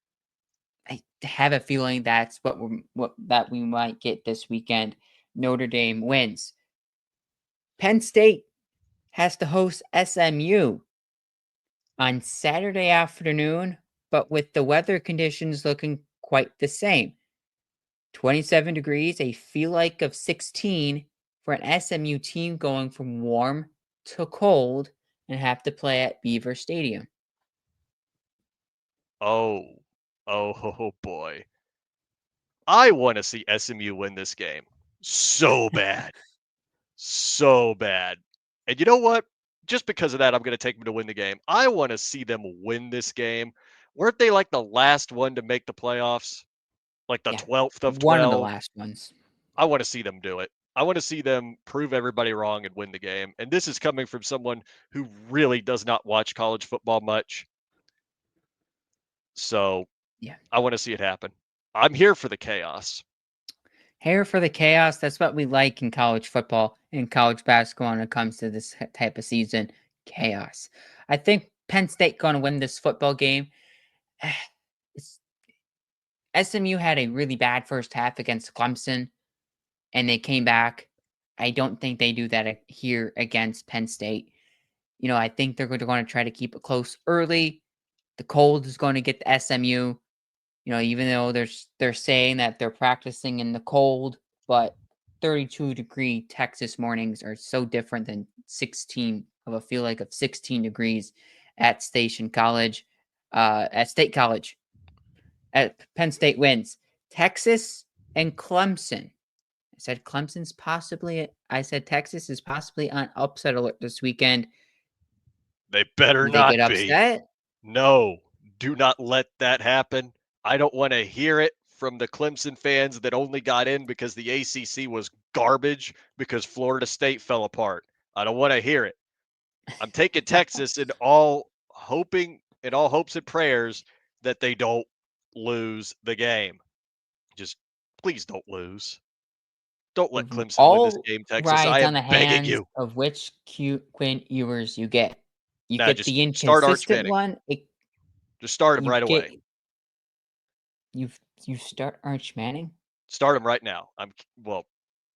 I have a feeling that's what we might get this weekend. Notre Dame wins. Penn State has to host SMU on Saturday afternoon, but with the weather conditions looking quite the same. 27 degrees, a feel like of 16 for an SMU team going from warm to cold and have to play at Beaver Stadium. Oh, oh boy. I want to see SMU win this game so bad. So bad. And you know what? Just because of that, I'm going to take them to win the game. I want to see them win this game. Weren't they like the last one to make the playoffs? Like the Yeah, 12th of one of the 12? last ones. I want to see them do it. I want to see them prove everybody wrong and win the game. And this is coming from someone who really does not watch college football much. So Yeah. I want to see it happen. I'm here for the chaos. Here for the chaos. That's what we like in college football and college basketball when it comes to this type of season. Chaos. I think Penn State going to win this football game. It's, SMU had a really bad first half against Clemson, and they came back. I don't think they do that here against Penn State. I think they're going to try to keep it close early. The cold is going to get the SMU. Even though they're saying that they're practicing in the cold, but 32-degree Texas mornings are so different than 16 of a feel like of 16 degrees at State College. Penn State wins. Texas and Clemson. I said Clemson's possibly. I said Texas is possibly on upset alert this weekend. They better Do they not get be. upset? No, do not let that happen. I don't want to hear it from the Clemson fans that only got in because the ACC was garbage because Florida State fell apart. I don't want to hear it. I'm taking Texas in all hopes and prayers that they don't lose the game. Just please don't lose. Don't let Clemson win this All game, Texas. I rides on am the begging hands you. of which Quinn Ewers you get. You Now get just the start Arch inconsistent Manning. one. Just start him You right get away. you start Arch Manning. Start him right now.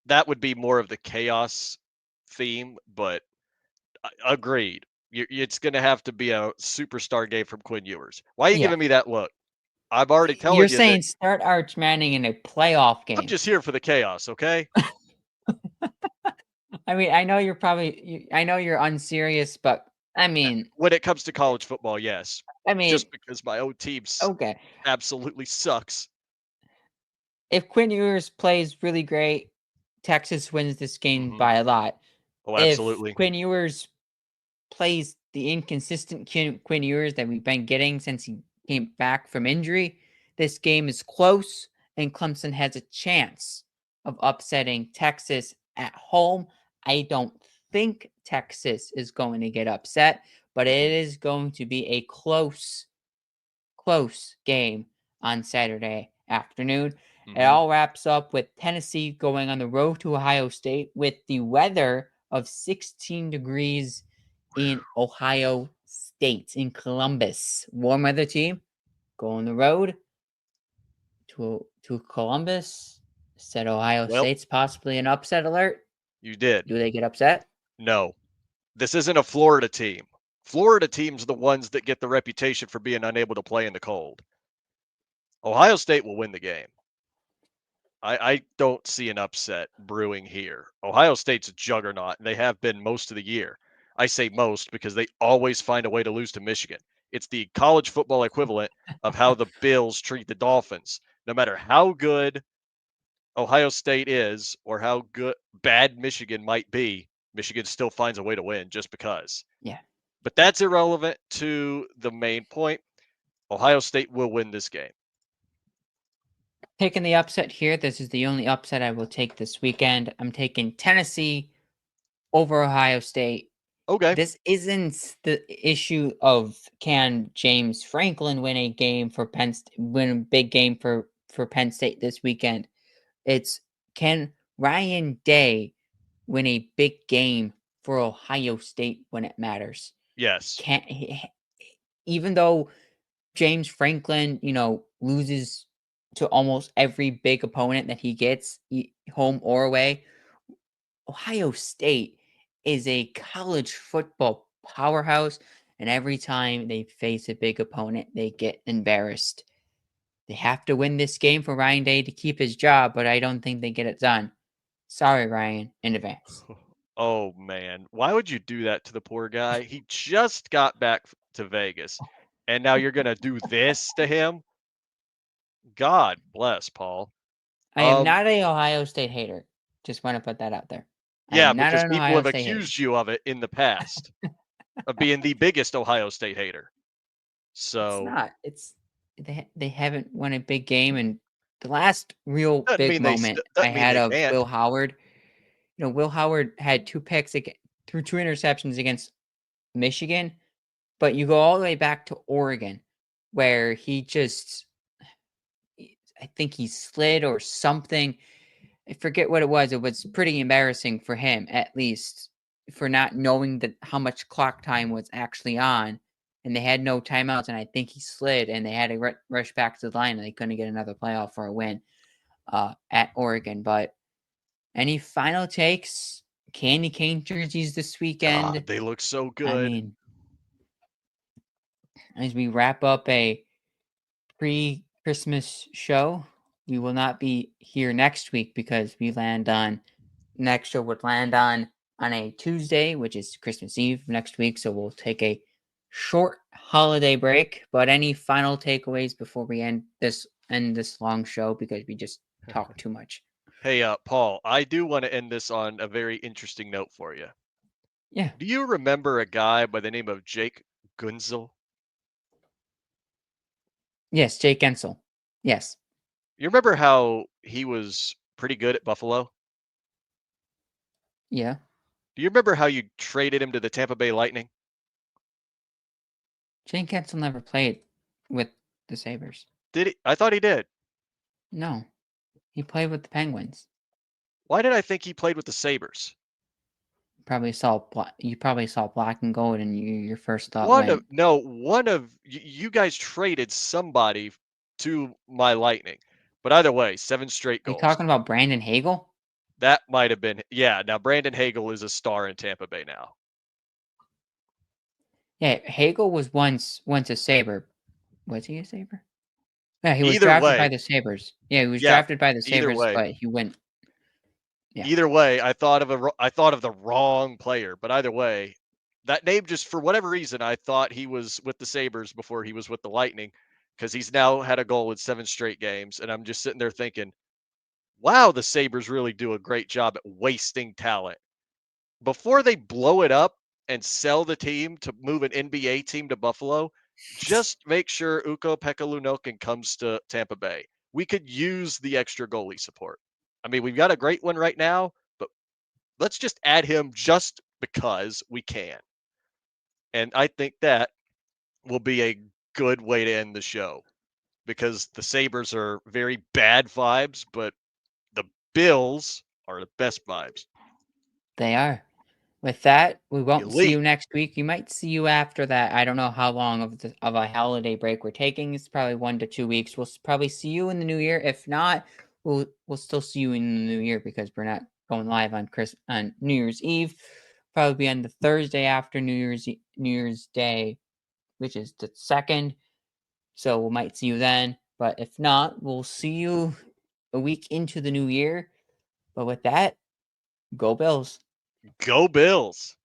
That would be more of the chaos theme, but agreed. It's going to have to be a superstar game from Quinn Ewers. Why are you Yeah, giving me that look? I'm already you're telling you that saying start Arch Manning in a playoff I'm game. just here for the chaos, okay? I mean, I know I know you're unserious, but When it comes to college football, yes. I mean, Just because my own team okay. absolutely sucks. If Quinn Ewers plays really great, Texas wins this game Hmm. by a lot. Oh, If absolutely. Quinn Ewers plays the inconsistent Quinn Ewers that we've been getting since he came back from injury, this game is close, and Clemson has a chance of upsetting Texas at home. I don't think Texas is going to get upset, but Hmm. it is going to be a close game on Saturday afternoon. It Hmm. all wraps up with Tennessee going on the road to Ohio State with the weather of 16 degrees in Ohio State, in Columbus. Warm weather team go on the road to Columbus. Said Ohio Well, State's possibly an upset alert. you did. Do they get upset? No, this isn't a Florida team. Florida teams are the ones that get the reputation for being unable to play in the cold. Ohio State will win the game. I don't see an upset brewing here. Ohio State's a juggernaut, and they have been most of the year. I say most because they always find a way to lose to Michigan. It's the college football equivalent of how the Bills treat the Dolphins. No matter how good Ohio State is or how good bad Michigan might be, Michigan still finds a way to win just because. Yeah. But that's irrelevant to the main point. Ohio State will win this game. Taking the upset here. This is the only upset I will take this weekend. I'm taking Tennessee over Ohio State. Okay. This isn't the issue of can James Franklin win a game for win a big game for Penn State this weekend. It's can Ryan Day win a big game for Ohio State when it matters. Yes. Can Even though James Franklin, loses to almost every big opponent that he gets, home or away, Ohio State is a college football powerhouse, and every time they face a big opponent, they get embarrassed. They have to win this game for Ryan Day to keep his job, but I don't think they get it done. Sorry, Ryan, in advance. Oh man, why would you do that to the poor guy? He just got back to Vegas, and now you're gonna do this to him? God bless, Paul. I am not a Ohio State hater. Just want to put that out there. I Yeah, am not because an people Ohio have State hater. accused you of it in the past, of being the biggest Ohio State hater. It's So not. They haven't won a big game, and the last real doesn't big mean they moment I doesn't mean had they of can't. Will Howard. Will Howard had two picks through two interceptions against Michigan, but you go all the way back to Oregon, where I think he slid or something. I forget what it was. It was pretty embarrassing for him, at least, for not knowing that how much clock time was actually on, and they had no timeouts. And I think he slid, and they had to rush back to the line, and they couldn't get another playoff for a win at Oregon. But any final takes? Candy cane jerseys this God, weekend. they look so I good. mean, as we wrap up a pre-Christmas show, we will not be here next week because we land on next show would land on a Tuesday, which is Christmas Eve next week. So we'll take a short holiday break. But any final takeaways before we end this end this long show because we just talked too much. Hey, Paul, I do want to end this on a very interesting note for you. Yeah. Do you remember a guy by the name of Jake Gunzel? Yes, Jake Gensel. Yes. You remember how he was pretty good at Buffalo? Yeah. Do you remember how you traded him to the Tampa Bay Lightning? Jake Gensel never played with the Sabres. Did he? I thought he did. No. He played with the Penguins. Why did I think he played with the Sabres? You probably saw black and gold, and your first thought One of went, no, one of you guys traded somebody to my Lightning. But either way, 7 straight "Are you goals. talking about Brandon Hagel?" That might have been, yeah. Now Brandon Hagel is a star in Tampa Bay now. Yeah, Hagel was once a Sabre. Was he a Sabre? Yeah, he was Either drafted by way, the Sabres. Yeah, he was yeah. drafted by the Either Sabres, way, but he went. Yeah, either way, I thought of the wrong player. But either way, that name just for whatever reason I thought he was with the Sabres before he was with the Lightning because he's now had a goal in 7 straight games, and I'm just sitting there thinking, wow, the Sabres really do a great job at wasting talent. Before they blow it up and sell the team to move an NBA team to Buffalo, just make sure Ukko Pekka comes to Tampa Bay. We could use the extra goalie support. I mean, we've got a great one right now, but let's just add him just because we can. And I think that will be a good way to end the show because the Sabres are very bad vibes, but the Bills are the best vibes. they are. With that, we won't see you Elite. next week. We might see you after that. I don't know how long of a holiday break we're taking. It's probably 1 to 2 weeks. We'll probably see you in the new year. If not, we'll still see you in the new year because we're not going live on New Year's Eve. Probably be on the Thursday after New Year's Day, which is the 2nd. So we might see you then. But if not, we'll see you a week into the new year. But with that, go Bills. Go Bills.